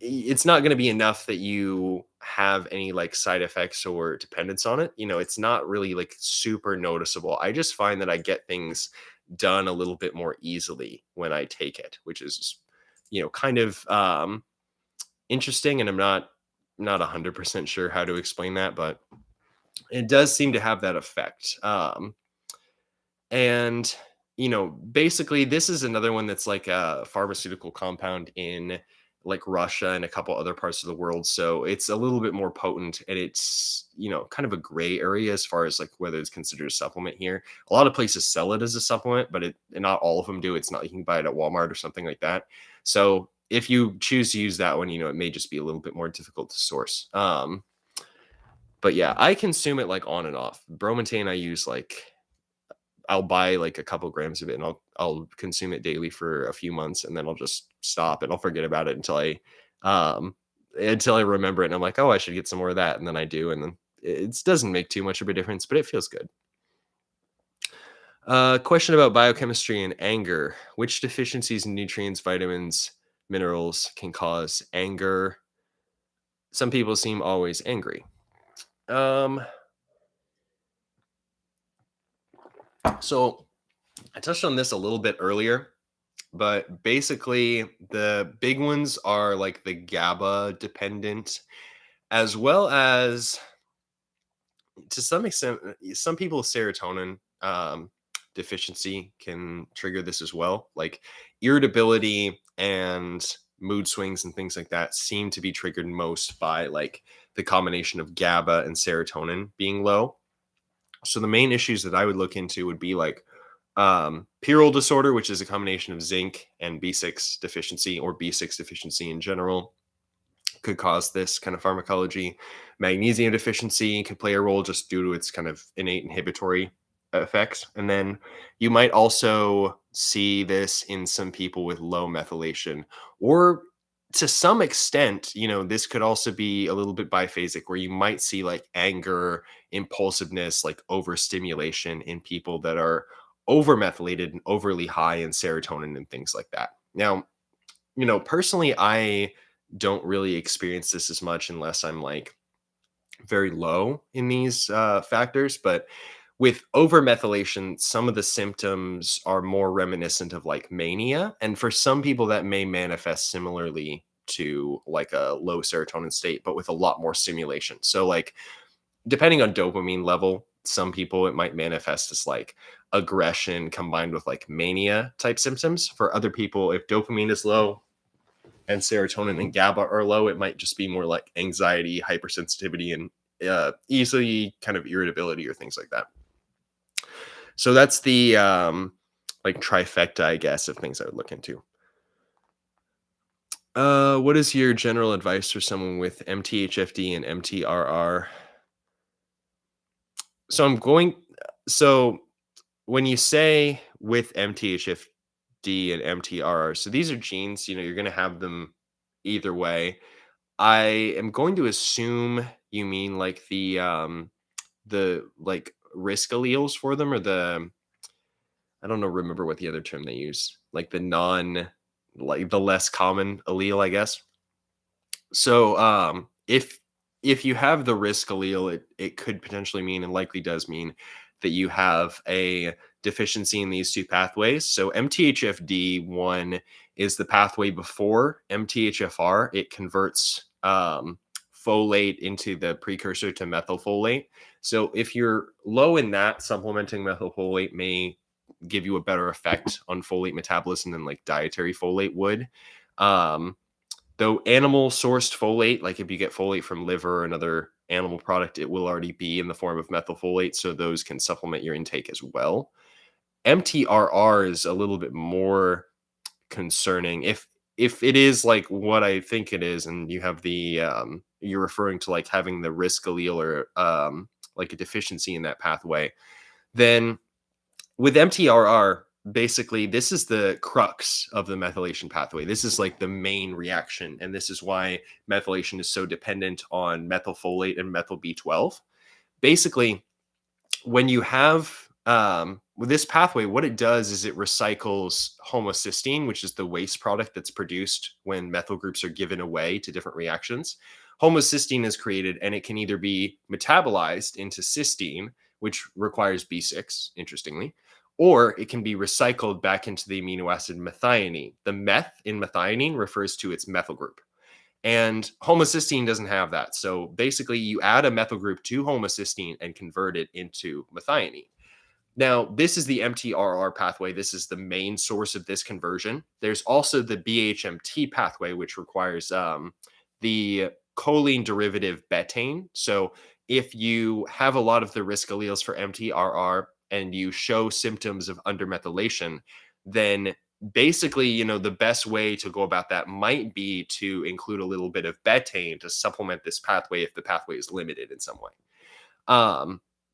Speaker 1: it's not going to be enough that you have any like side effects or dependence on it. It's not really like super noticeable. I just find that I get things done a little bit more easily when I take it, which is kind of interesting, and I'm not 100% sure how to explain that, but it does seem to have that effect. And basically this is another one that's like a pharmaceutical compound in like Russia and a couple other parts of the world, so it's a little bit more potent, and it's kind of a gray area as far as like whether it's considered a supplement here. A lot of places sell it as a supplement, but not all of them do. It's not, you can buy it at Walmart or something like that. So if you choose to use that one, it may just be a little bit more difficult to source. But yeah, I consume it like on and off. Bromantane I use like, I'll buy like a couple grams of it and I'll consume it daily for a few months, and then I'll just stop and I'll forget about it until I remember it, and I'm like, oh, I should get some more of that, and then I do, and then it doesn't make too much of a difference, but it feels good. Question about biochemistry and anger. Which deficiencies in nutrients, vitamins, minerals can cause anger? Some people seem always angry. So I touched on this a little bit earlier, but basically the big ones are like the GABA dependent, as well as to some extent, some people serotonin deficiency can trigger this as well. Like irritability and mood swings and things like that seem to be triggered most by like the combination of GABA and serotonin being low. So the main issues that I would look into would be like Pyrrole disorder, which is a combination of zinc and B6 deficiency, or B6 deficiency in general. could cause this kind of pharmacology. Magnesium deficiency could play a role just due to its kind of innate inhibitory effects. And then you might also see this in some people with low methylation, or to some extent, this could also be a little bit biphasic where you might see like anger, impulsiveness, like overstimulation in people that are over methylated and overly high in serotonin and things like that. Now, personally, I don't really experience this as much unless I'm like very low in these factors. But with overmethylation, some of the symptoms are more reminiscent of like mania. And for some people, that may manifest similarly to like a low serotonin state, but with a lot more stimulation. So, like, depending on dopamine level, some people it might manifest as like aggression combined with like mania type symptoms. For other people, if dopamine is low, and serotonin and GABA are low, it might just be more like anxiety, hypersensitivity, and easily kind of irritability or things like that. So that's the like trifecta, I guess, of things I would look into. What is your general advice for someone with MTHFD and MTRR? So I'm going. So when you say with MTHFD and MTRR, so these are genes. You're going to have them either way. I am going to assume you mean like the like risk alleles for them, or the I don't know, remember what the other term they use, like the non like the less common allele, I guess. So if you have the risk allele, it could potentially mean, and likely does mean, that you have a deficiency in these two pathways. So MTHFD1 is the pathway before MTHFR. It converts folate into the precursor to methylfolate. So if you're low in that, supplementing methylfolate may give you a better effect on folate metabolism than like dietary folate would. Though animal sourced folate, like if you get folate from liver or another animal product, it will already be in the form of methylfolate. So those can supplement your intake as well. MTRR is a little bit more concerning. If it is like what I think it is, and you have the you're referring to like having the risk allele, or like a deficiency in that pathway, then with MTRR, basically, this is the crux of the methylation pathway. This is like the main reaction. And this is why methylation is so dependent on methylfolate and methyl B12. Basically, when you have with this pathway, what it does is it recycles homocysteine, which is the waste product that's produced when methyl groups are given away to different reactions. Homocysteine is created, and it can either be metabolized into cysteine, which requires B6, interestingly, or it can be recycled back into the amino acid methionine. The meth in methionine refers to its methyl group. And homocysteine doesn't have that. So basically, you add a methyl group to homocysteine and convert it into methionine. Now, this is the MTRR pathway. This is the main source of this conversion. There's also the BHMT pathway, which requires the choline derivative betaine. So if you have a lot of the risk alleles for MTRR and you show symptoms of undermethylation, then basically, the best way to go about that might be to include a little bit of betaine to supplement this pathway if the pathway is limited in some way.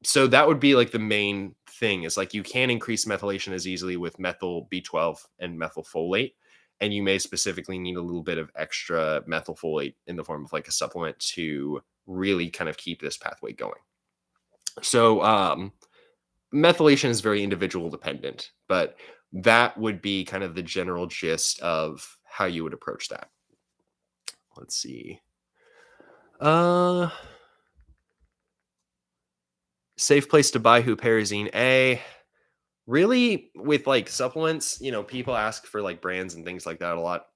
Speaker 1: So that would be like the main thing, is like you can increase methylation as easily with methyl B12 and methylfolate. And you may specifically need a little bit of extra methylfolate in the form of like a supplement to really kind of keep this pathway going. So methylation is very individual dependent, but that would be kind of the general gist of how you would approach that. Let's see. Safe place to buy huperazine A. Really, with like supplements, people ask for like brands and things like that a lot.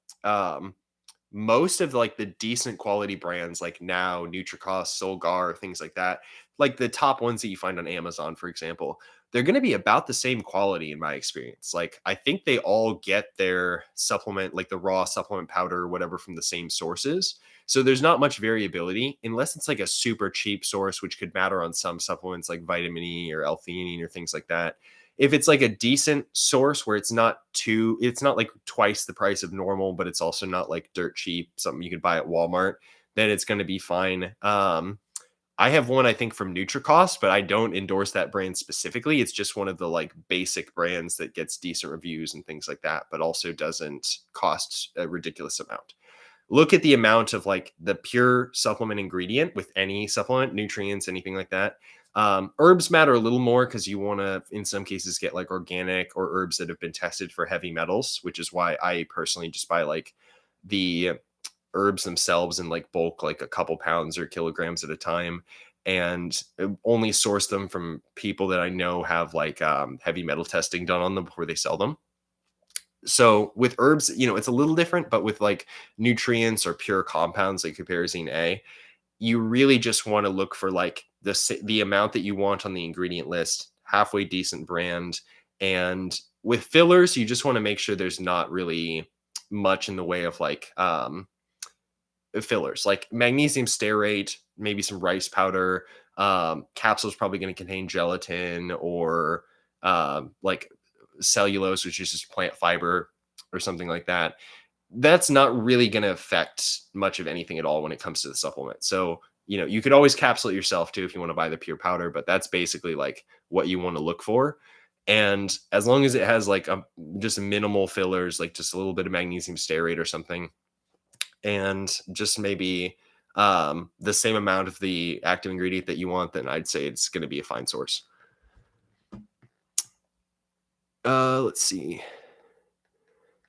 Speaker 1: Most of like the decent quality brands, like Now, Nutricost, Solgar, things like that, like the top ones that you find on Amazon, for example, they're going to be about the same quality in my experience. Like I think they all get their supplement, like the raw supplement powder or whatever, from the same sources. So there's not much variability unless it's like a super cheap source, which could matter on some supplements like vitamin E or L-theanine or things like that. If it's like a decent source where it's not like twice the price of normal, but it's also not like dirt cheap, something you could buy at Walmart, then it's going to be fine. I have one I think from Nutricost, but I don't endorse that brand specifically. It's just one of the like basic brands that gets decent reviews and things like that, but also doesn't cost a ridiculous amount. Look at the amount of like the pure supplement ingredient with any supplement, nutrients, anything like that. Herbs matter a little more because you want to, in some cases, get like organic or herbs that have been tested for heavy metals, which is why I personally just buy like the herbs themselves in like bulk, like a couple pounds or kilograms at a time, and only source them from people that I know have like heavy metal testing done on them before they sell them. So with herbs, it's a little different, but with like nutrients or pure compounds like Huperzine A, you really just want to look for like the amount that you want on the ingredient list, halfway decent brand. And with fillers, you just want to make sure there's not really much in the way of like fillers, like magnesium stearate, maybe some rice powder. Capsules probably going to contain gelatin or like cellulose, which is just plant fiber or something like that. That's not really going to affect much of anything at all when it comes to the supplement. So, you could always capsule it yourself too if you want to buy the pure powder, but that's basically like what you want to look for. And as long as it has like just minimal fillers, like just a little bit of magnesium stearate or something, and just maybe the same amount of the active ingredient that you want, then I'd say it's going to be a fine source. Let's see.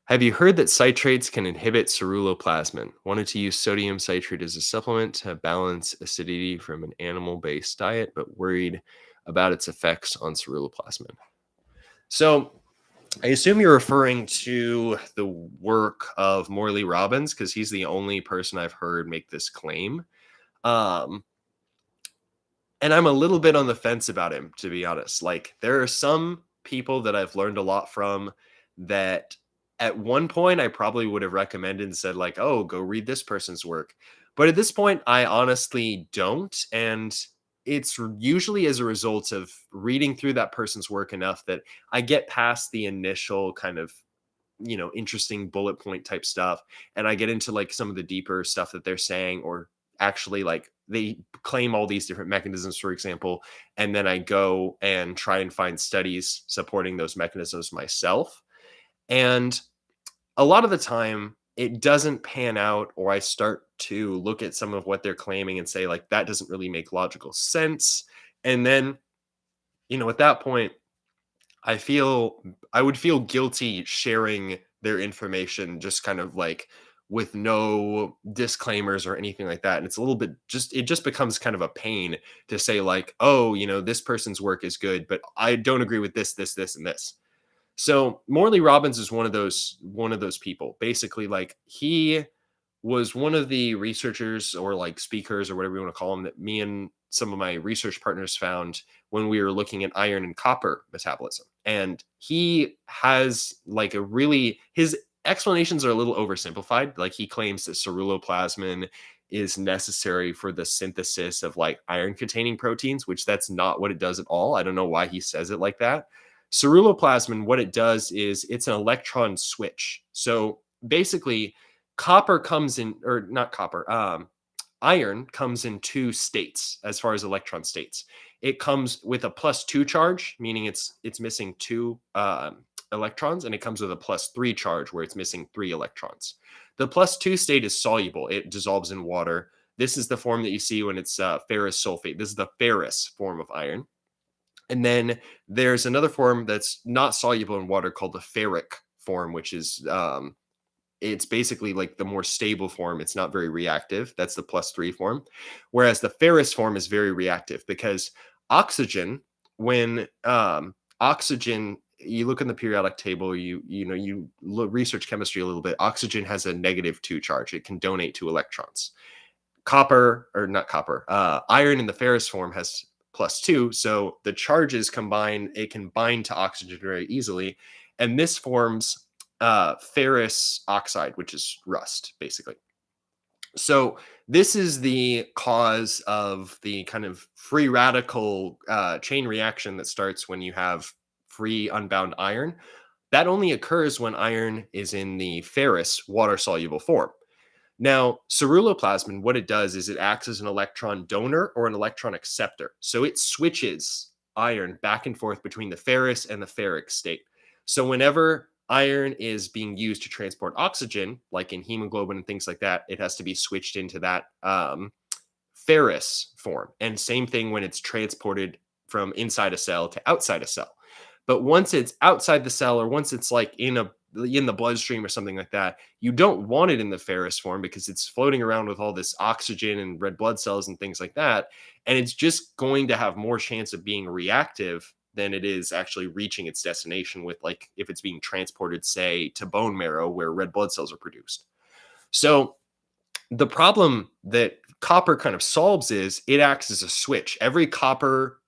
Speaker 1: Have you heard that citrates can inhibit ceruloplasmin? Wanted to use sodium citrate as a supplement to balance acidity from an animal-based diet, but worried about its effects on ceruloplasmin. So I assume you're referring to the work of Morley Robbins because he's the only person I've heard make this claim. Um, and I'm a little bit on the fence about him, to be honest. Like, there are some people that I've learned a lot from that at one point I probably would have recommended and said, like, oh, go read this person's work. But at this point, I honestly don't. And it's usually as a result of reading through that person's work enough that I get past the initial kind of interesting bullet point type stuff, and I get into like some of the deeper stuff that they're saying, or actually like they claim all these different mechanisms, for example, and then I go and try and find studies supporting those mechanisms myself. And a lot of the time it doesn't pan out, or I start to look at some of what they're claiming and say like that doesn't really make logical sense. And then at that point I would feel guilty sharing their information just kind of like with no disclaimers or anything like that. And it's a little bit it just becomes kind of a pain to say like, oh, this person's work is good, but I don't agree with this, and this. So Morley Robbins is one of those people. Basically, like he was one of the researchers or like speakers or whatever you want to call them that me and some of my research partners found when we were looking at iron and copper metabolism. And he has like his explanations are a little oversimplified. Like he claims that ceruloplasmin is necessary for the synthesis of like iron containing proteins, which that's not what it does at all. I don't know why he says it like that. Ceruloplasmin, what it does is it's an electron switch. So basically, copper comes in, or not copper, iron comes in two states as far as electron states. It comes with a +2 charge, meaning it's missing two electrons, and it comes with a +3 charge where it's missing 3 electrons. The +2 state is soluble; it dissolves in water. This is the form that you see when it's ferrous sulfate. This is the ferrous form of iron. And then there's another form that's not soluble in water called the ferric form, which is it's basically like the more stable form. It's not very reactive. That's the +3 form. Whereas the ferrous form is very reactive because oxygen, when oxygen, you look in the periodic table, you research chemistry a little bit. Oxygen has a -2 charge. It can donate 2 electrons. Copper, or not copper, iron in the ferrous form has +2. So the charges combine, it can bind to oxygen very easily. And this forms ferrous oxide, which is rust, basically. So this is the cause of the kind of free radical chain reaction that starts when you have free unbound iron. That only occurs when iron is in the ferrous water soluble form. Now, ceruloplasmin, what it does is it acts as an electron donor or an electron acceptor. So it switches iron back and forth between the ferrous and the ferric state. So whenever iron is being used to transport oxygen, like in hemoglobin and things like that, it has to be switched into that ferrous form. And same thing when it's transported from inside a cell to outside a cell. But once it's outside the cell or once it's like in the bloodstream or something like that, you don't want it in the ferrous form because it's floating around with all this oxygen and red blood cells and things like that. And it's just going to have more chance of being reactive than it is actually reaching its destination with, like, if it's being transported, say, to bone marrow where red blood cells are produced. So the problem that copper kind of solves is it acts as a switch. Every copper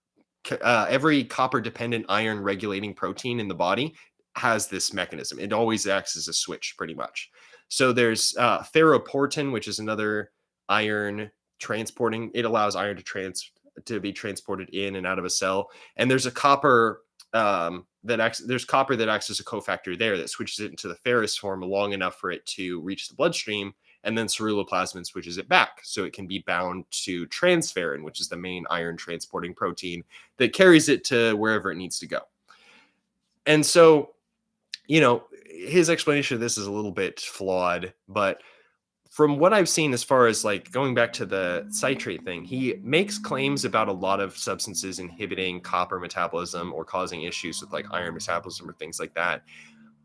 Speaker 1: dependent iron regulating protein in the body has this mechanism. It always acts as a switch, pretty much. So there's ferroportin, which is another iron transporting. It allows iron to be transported in and out of a cell. And there's a copper there's copper that acts as a cofactor there that switches it into the ferrous form long enough for it to reach the bloodstream, and then ceruloplasmin switches it back so it can be bound to transferrin, which is the main iron transporting protein that carries it to wherever it needs to go. And so, his explanation of this is a little bit flawed, but from what I've seen, as far as like going back to the citrate thing, he makes claims about a lot of substances inhibiting copper metabolism or causing issues with like iron metabolism or things like that,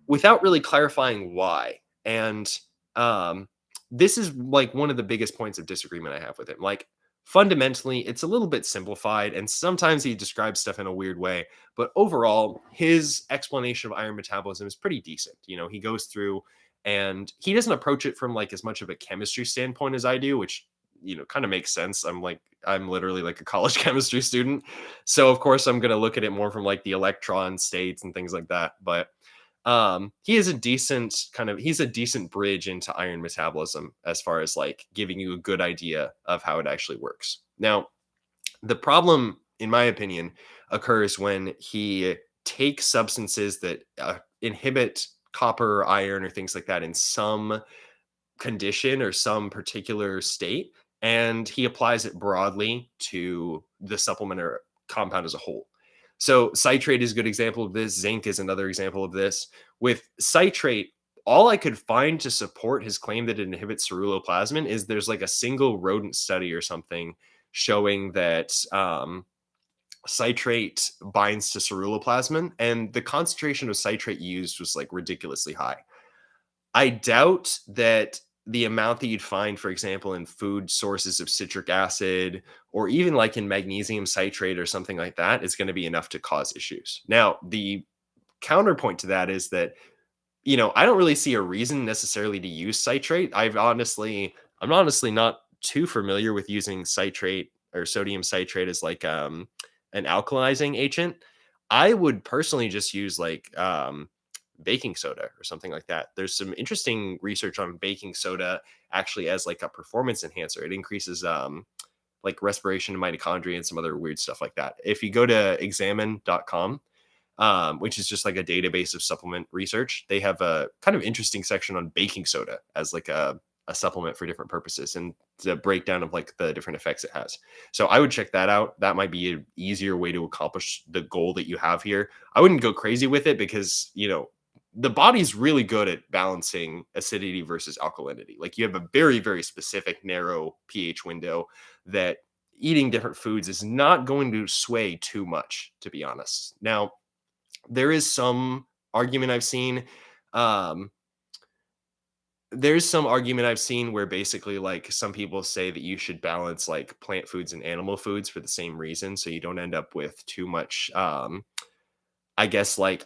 Speaker 1: without really clarifying why. And um, this is like one of the biggest points of disagreement I have with him. Like, fundamentally, it's a little bit simplified, and sometimes he describes stuff in a weird way. But overall, his explanation of iron metabolism is pretty decent. He goes through and he doesn't approach it from like as much of a chemistry standpoint as I do, which kind of makes sense. I'm literally like a college chemistry student, so of course I'm going to look at it more from like the electron states and things like that. But he's a decent bridge into iron metabolism as far as like giving you a good idea of how it actually works. Now, the problem, in my opinion, occurs when he takes substances that inhibit copper or iron or things like that in some condition or some particular state, and he applies it broadly to the supplement or compound as a whole. So citrate is a good example of this. Zinc is another example of this. With citrate, all I could find to support his claim that it inhibits ceruloplasmin is there's like a single rodent study or something showing that citrate binds to ceruloplasmin, and the concentration of citrate used was like ridiculously high. I doubt that the amount that you'd find, for example, in food sources of citric acid or even like in magnesium citrate or something like that is going to be enough to cause issues. Now, the counterpoint to that is that I don't really see a reason necessarily to use citrate. I'm honestly not too familiar with using citrate or sodium citrate as like an alkalizing agent. I would personally just use like baking soda or something like that. There's some interesting research on baking soda actually as like a performance enhancer. It increases like respiration in mitochondria and some other weird stuff like that. If you go to examine.com, which is just like a database of supplement research, they have a kind of interesting section on baking soda as like a supplement for different purposes and the breakdown of like the different effects it has. So I would check that out. That might be an easier way to accomplish the goal that you have here. I wouldn't go crazy with it because, the body's really good at balancing acidity versus alkalinity. Like, you have a very, very specific narrow pH window that eating different foods is not going to sway too much, to be honest. Now, there is some argument I've seen. Um, there's some argument I've seen where basically like some people say that you should balance like plant foods and animal foods for the same reason. So you don't end up with too much, I guess, like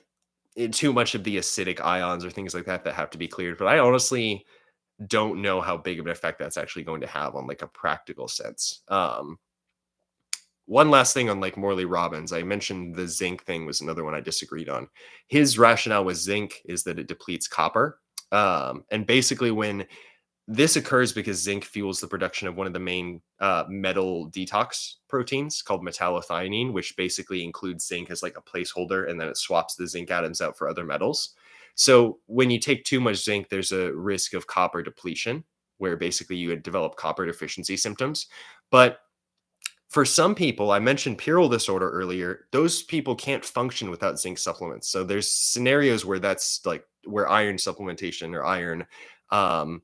Speaker 1: too much of the acidic ions or things like that that have to be cleared. But I honestly don't know how big of an effect that's actually going to have on like a practical sense. One last thing on like Morley Robbins, I mentioned the zinc thing was another one I disagreed on. His rationale with zinc is that it depletes copper. And basically, when this occurs because zinc fuels the production of one of the main metal detox proteins called metallothionein, which basically includes zinc as like a placeholder, and then it swaps the zinc atoms out for other metals. So when you take too much zinc, there's a risk of copper depletion. where basically you would develop copper deficiency symptoms. But for some people, I mentioned Pyrrole disorder earlier, those people can't function without zinc supplements. So there's scenarios where that's like where iron supplementation or iron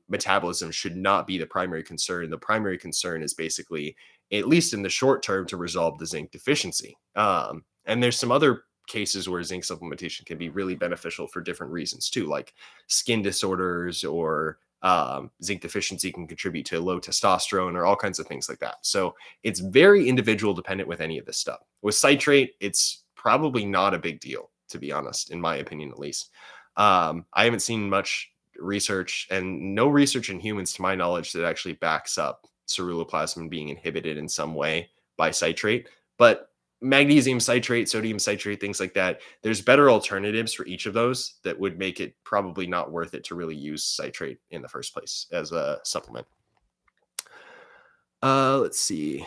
Speaker 1: metabolism should not be the primary concern. The primary concern is basically, at least in the short term, to resolve the zinc deficiency. And there's some other cases where zinc supplementation can be really beneficial for different reasons too, like skin disorders, or zinc deficiency can contribute to low testosterone, or all kinds of things like that. So it's very individual dependent with any of this stuff. With citrate, it's probably not a big deal, to be honest, in my opinion, at least. I haven't seen much research, and no research in humans, to my knowledge, that actually backs up ceruloplasmin being inhibited in some way by citrate. But magnesium citrate, sodium citrate, things like that, there's better alternatives for each of those that would make it probably not worth it to really use citrate in the first place as a supplement. Let's see.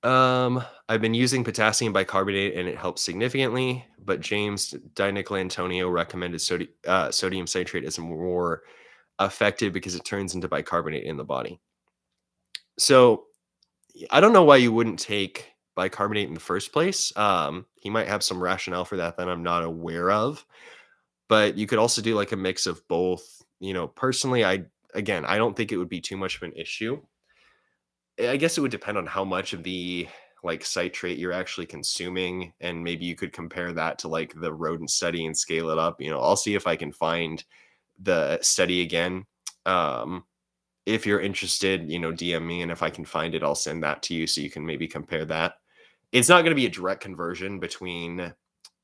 Speaker 1: I've been using potassium bicarbonate and it helps significantly, but James Antonio recommended sodium citrate as more effective because it turns into bicarbonate in the body. So I don't know why you wouldn't take bicarbonate in the first place. He might have some rationale for that I'm not aware of, but you could also do like a mix of both. Personally, I don't think it would be too much of an issue. I guess it would depend on how much of the like citrate you're actually consuming, and maybe you could compare that to like the rodent study and scale it up. I'll see if I can find the study again. If you're interested, DM me, and if I can find it, I'll send that to you so you can maybe compare that. It's not going to be a direct conversion between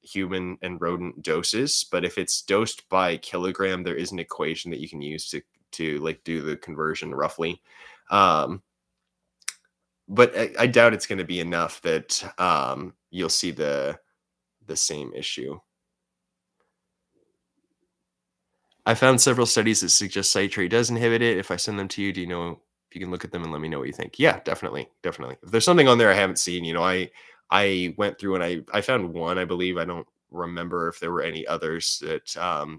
Speaker 1: human and rodent doses, but if it's dosed by kilogram, there is an equation that you can use to like do the conversion roughly. But I doubt it's going to be enough that you'll see the same issue. I found several studies that suggest citrate does inhibit it. If I send them to you, do you know if you can look at them and let me know what you think? Yeah, definitely, definitely. If there's something on there I haven't seen, I went through and I found one, I believe. I don't remember if there were any others that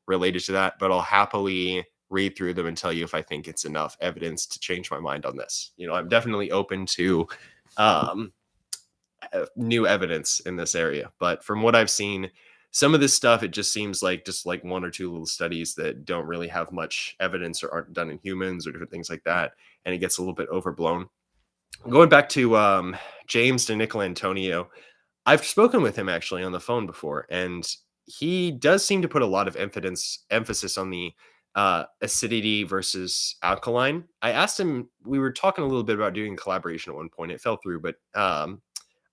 Speaker 1: related to that, but I'll happily read through them and tell you if I think it's enough evidence to change my mind on this. I'm definitely open to um, new evidence in this area, but from what I've seen, some of this stuff, it just seems like just like one or two little studies that don't really have much evidence or aren't done in humans or different things like that, and it gets a little bit overblown. Going back to James Antonio, I've spoken with him actually on the phone before, and he does seem to put a lot of emphasis on the acidity versus alkaline. I asked him, we were talking a little bit about doing a collaboration at one point. It fell through, but I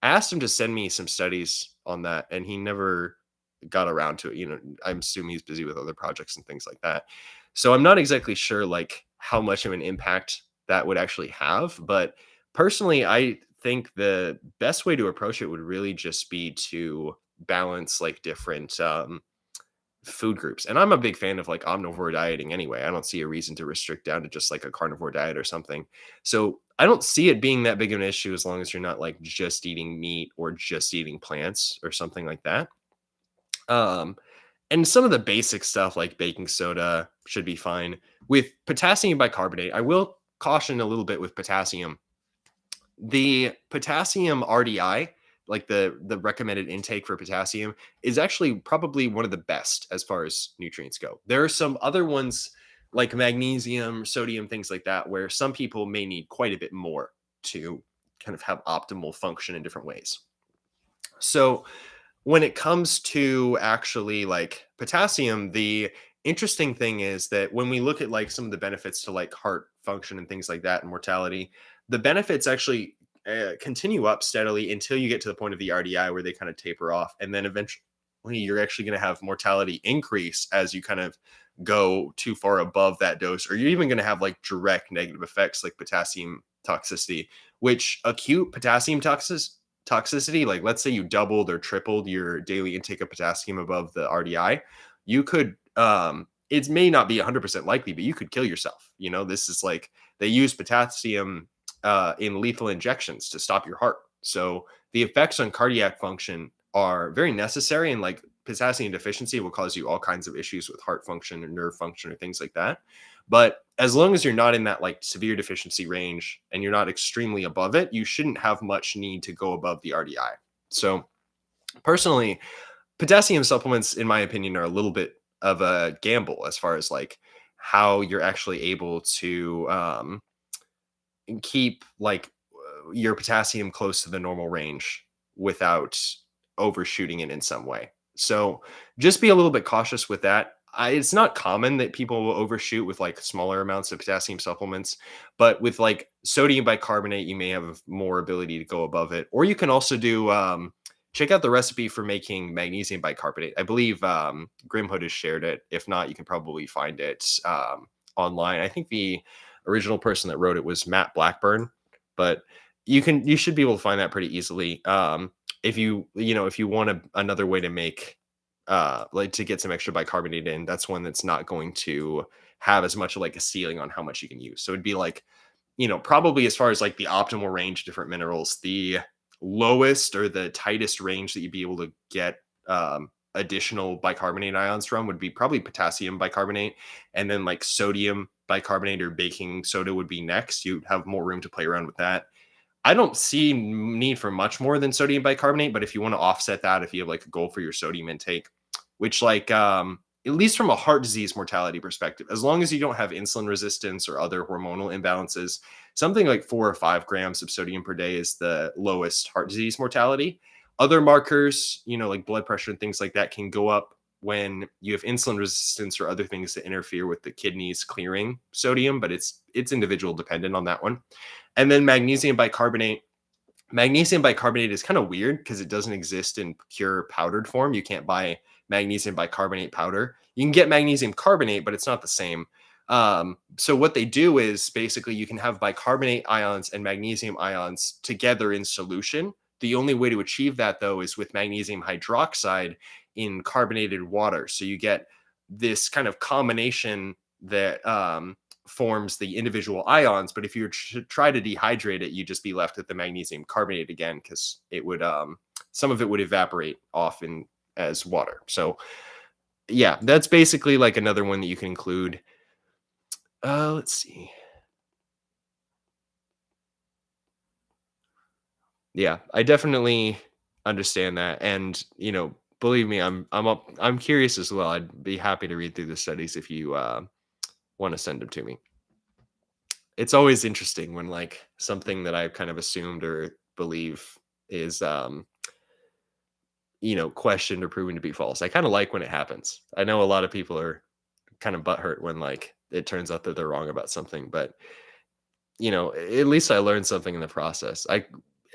Speaker 1: asked him to send me some studies on that, and he never got around to it. I'm assuming he's busy with other projects and things like that. So I'm not exactly sure like how much of an impact that would actually have, but personally, I think the best way to approach it would really just be to balance like different food groups. And I'm a big fan of like omnivore dieting anyway. I don't see a reason to restrict down to just like a carnivore diet or something. So I don't see it being that big of an issue as long as you're not like just eating meat or just eating plants or something like that. Um, and some of the basic stuff like baking soda should be fine. With potassium bicarbonate, I will caution a little bit with potassium. The potassium RDI, like the recommended intake for potassium, is actually probably one of the best as far as nutrients go. There are some other ones like magnesium, sodium, things like that, where some people may need quite a bit more to kind of have optimal function in different ways. So when it comes to actually like potassium, the interesting thing is that when we look at like some of the benefits to like heart function and things like that and mortality, the benefits actually continue up steadily until you get to the point of the RDI where they kind of taper off. And then eventually you're actually going to have mortality increase as you kind of go too far above that dose, or you're even going to have like direct negative effects like potassium toxicity, which acute potassium toxicity, like let's say you doubled or tripled your daily intake of potassium above the RDI, you could it may not be 100% likely, but you could kill yourself. This is like they use potassium in lethal injections to stop your heart. So the effects on cardiac function are very necessary, and like potassium deficiency will cause you all kinds of issues with heart function and nerve function or things like that. But as long as you're not in that like severe deficiency range and you're not extremely above it, you shouldn't have much need to go above the RDI. So personally, potassium supplements, in my opinion, are a little bit of a gamble as far as like how you're actually able to keep like your potassium close to the normal range without overshooting it in some way. So just be a little bit cautious with that. It's not common that people will overshoot with like smaller amounts of potassium supplements, but with like sodium bicarbonate, you may have more ability to go above it. Or you can also do check out the recipe for making magnesium bicarbonate. I believe Grimhood has shared it. If not, you can probably find it online. I think the original person that wrote it was Matt Blackburn, but you should be able to find that pretty easily. If if you want another way to make like to get some extra bicarbonate in, that's one that's not going to have as much like a ceiling on how much you can use. So it'd be like, probably as far as like the optimal range of different minerals, the lowest or the tightest range that you'd be able to get additional bicarbonate ions from would be probably potassium bicarbonate, and then like sodium bicarbonate or baking soda would be next. You have more room to play around with that. I don't see need for much more than sodium bicarbonate, but if you want to offset that, if you have like a goal for your sodium intake, which like at least from a heart disease mortality perspective, as long as you don't have insulin resistance or other hormonal imbalances, something like 4 or 5 grams of sodium per day is the lowest heart disease mortality. Other markers, like blood pressure and things like that, can go up when you have insulin resistance or other things that interfere with the kidneys clearing sodium, but it's individual dependent on that one. And then magnesium bicarbonate. Magnesium bicarbonate is kind of weird because it doesn't exist in pure powdered form. You can't buy magnesium bicarbonate powder. You can get magnesium carbonate, but it's not the same. So what they do is basically you can have bicarbonate ions and magnesium ions together in solution. The only way to achieve that, though, is with magnesium hydroxide in carbonated water. So you get this kind of combination that forms the individual ions. But if you try to dehydrate it, you'd just be left with the magnesium carbonate again, because it would some of it would evaporate off in as water. So yeah, that's basically like another one that you can include. Let's see. Yeah, I definitely understand that, and believe me, I'm curious as well. I'd be happy to read through the studies if you want to send them to me. It's always interesting when like something that I've kind of assumed or believe is questioned or proven to be false. I kind of like when it happens. I know a lot of people are kind of butthurt when like it turns out that they're wrong about something, but at least I learned something in the process. I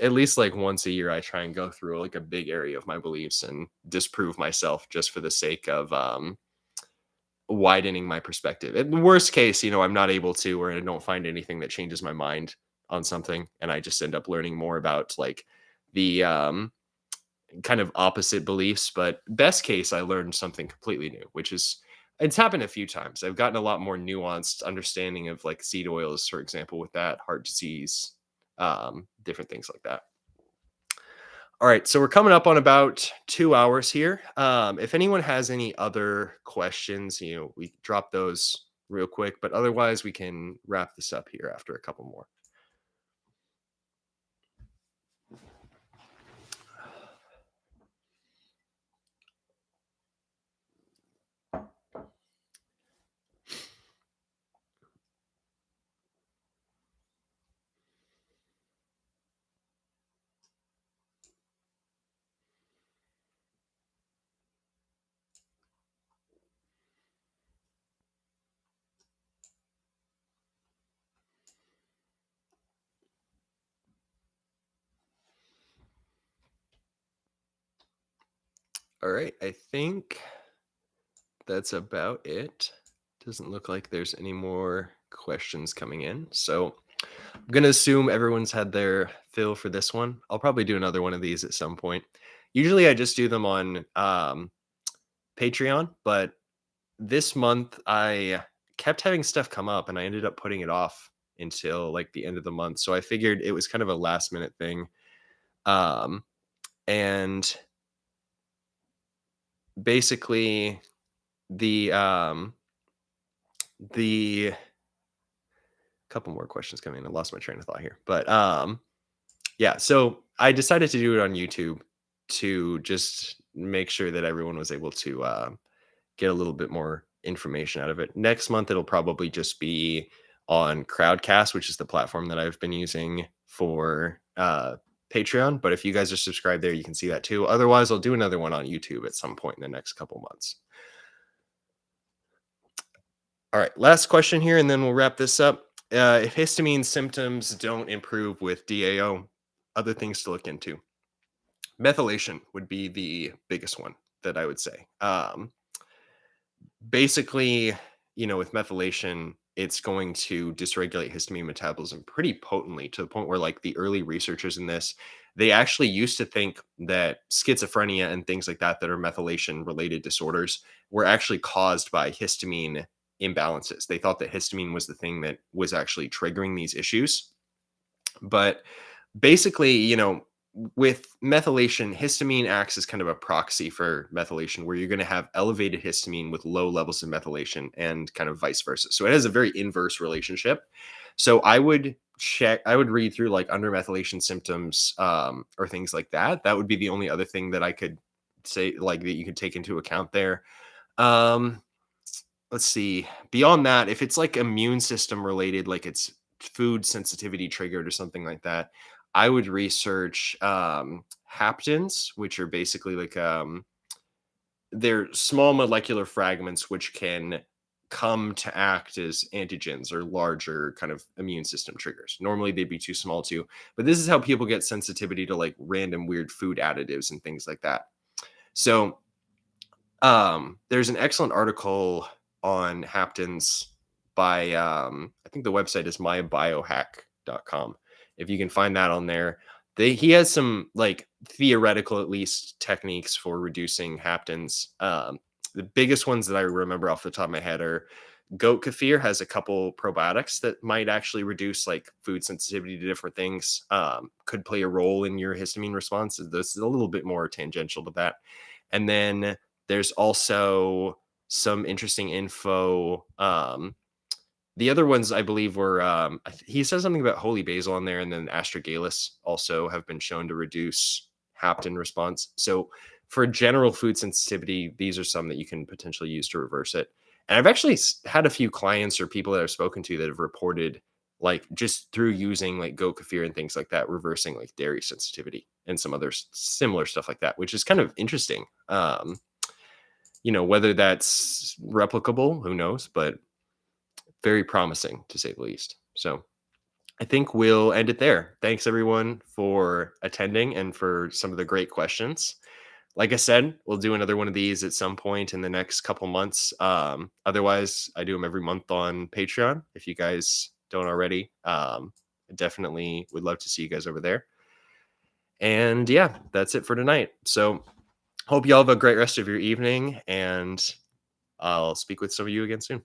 Speaker 1: At least like once a year I try and go through like a big area of my beliefs and disprove myself just for the sake of widening my perspective. In the worst case, I'm not able to, or I don't find anything that changes my mind on something, and I just end up learning more about like the kind of opposite beliefs. But best case, I learned something completely new, which is it's happened a few times. I've gotten a lot more nuanced understanding of like seed oils, for example, with that heart disease, different things like that. All right, so we're coming up on about 2 hours here. If anyone has any other questions, we drop those real quick, but otherwise we can wrap this up here after a couple more. All right, I think that's about it. Doesn't look like there's any more questions coming in. So I'm going to assume everyone's had their fill for this one. I'll probably do another one of these at some point. Usually I just do them on Patreon, but this month I kept having stuff come up and I ended up putting it off until like the end of the month. So I figured it was kind of a last minute thing. And basically the the couple more questions coming. I lost my train of thought here, but yeah. So I decided to do it on YouTube to just make sure that everyone was able to get a little bit more information out of it. Next month, it'll probably just be on Crowdcast, which is the platform that I've been using for Patreon. But if you guys are subscribed there, you can see that too. Otherwise, I'll do another one on YouTube at some point in the next couple months. All right, last question here, and then we'll wrap this up. If histamine symptoms don't improve with DAO, other things to look into. Methylation would be the biggest one that I would say. Basically, with methylation, it's going to dysregulate histamine metabolism pretty potently to the point where, like, the early researchers in this, they actually used to think that schizophrenia and things like that are methylation related disorders were actually caused by histamine imbalances. They thought that histamine was the thing that was actually triggering these issues. But basically, with methylation, histamine acts as kind of a proxy for methylation, where you're going to have elevated histamine with low levels of methylation and kind of vice versa. So it has a very inverse relationship. So I would read through like under methylation symptoms or things like that. That would be the only other thing that I could say like that you could take into account there. Um, let's see. Beyond that, if it's like immune system related, like it's food sensitivity triggered or something like that, I would research haptens, which are basically like they're small molecular fragments which can come to act as antigens or larger kind of immune system triggers. Normally they'd be too small to, but this is how people get sensitivity to like random weird food additives and things like that. So there's an excellent article on haptens by I think the website is mybiohack.com. If you can find that on there, he has some like theoretical at least techniques for reducing haptens. The biggest ones that I remember off the top of my head are goat kefir has a couple probiotics that might actually reduce like food sensitivity to different things. Could play a role in your histamine response. This is a little bit more tangential to that. And then there's also some interesting info. The other ones I believe were he says something about holy basil on there, and then astragalus also have been shown to reduce hapten response. So for general food sensitivity, these are some that you can potentially use to reverse it. And I've actually had a few clients or people that I've spoken to that have reported like just through using like goat kefir and things like that, reversing like dairy sensitivity and some other similar stuff like that, which is kind of interesting. Whether that's replicable, who knows, but very promising to say the least. So I think we'll end it there. Thanks everyone for attending and for some of the great questions. Like I said, we'll do another one of these at some point in the next couple months. Otherwise, I do them every month on Patreon. If you guys don't already, I definitely would love to see you guys over there. And yeah, that's it for tonight. So hope you all have a great rest of your evening, and I'll speak with some of you again soon.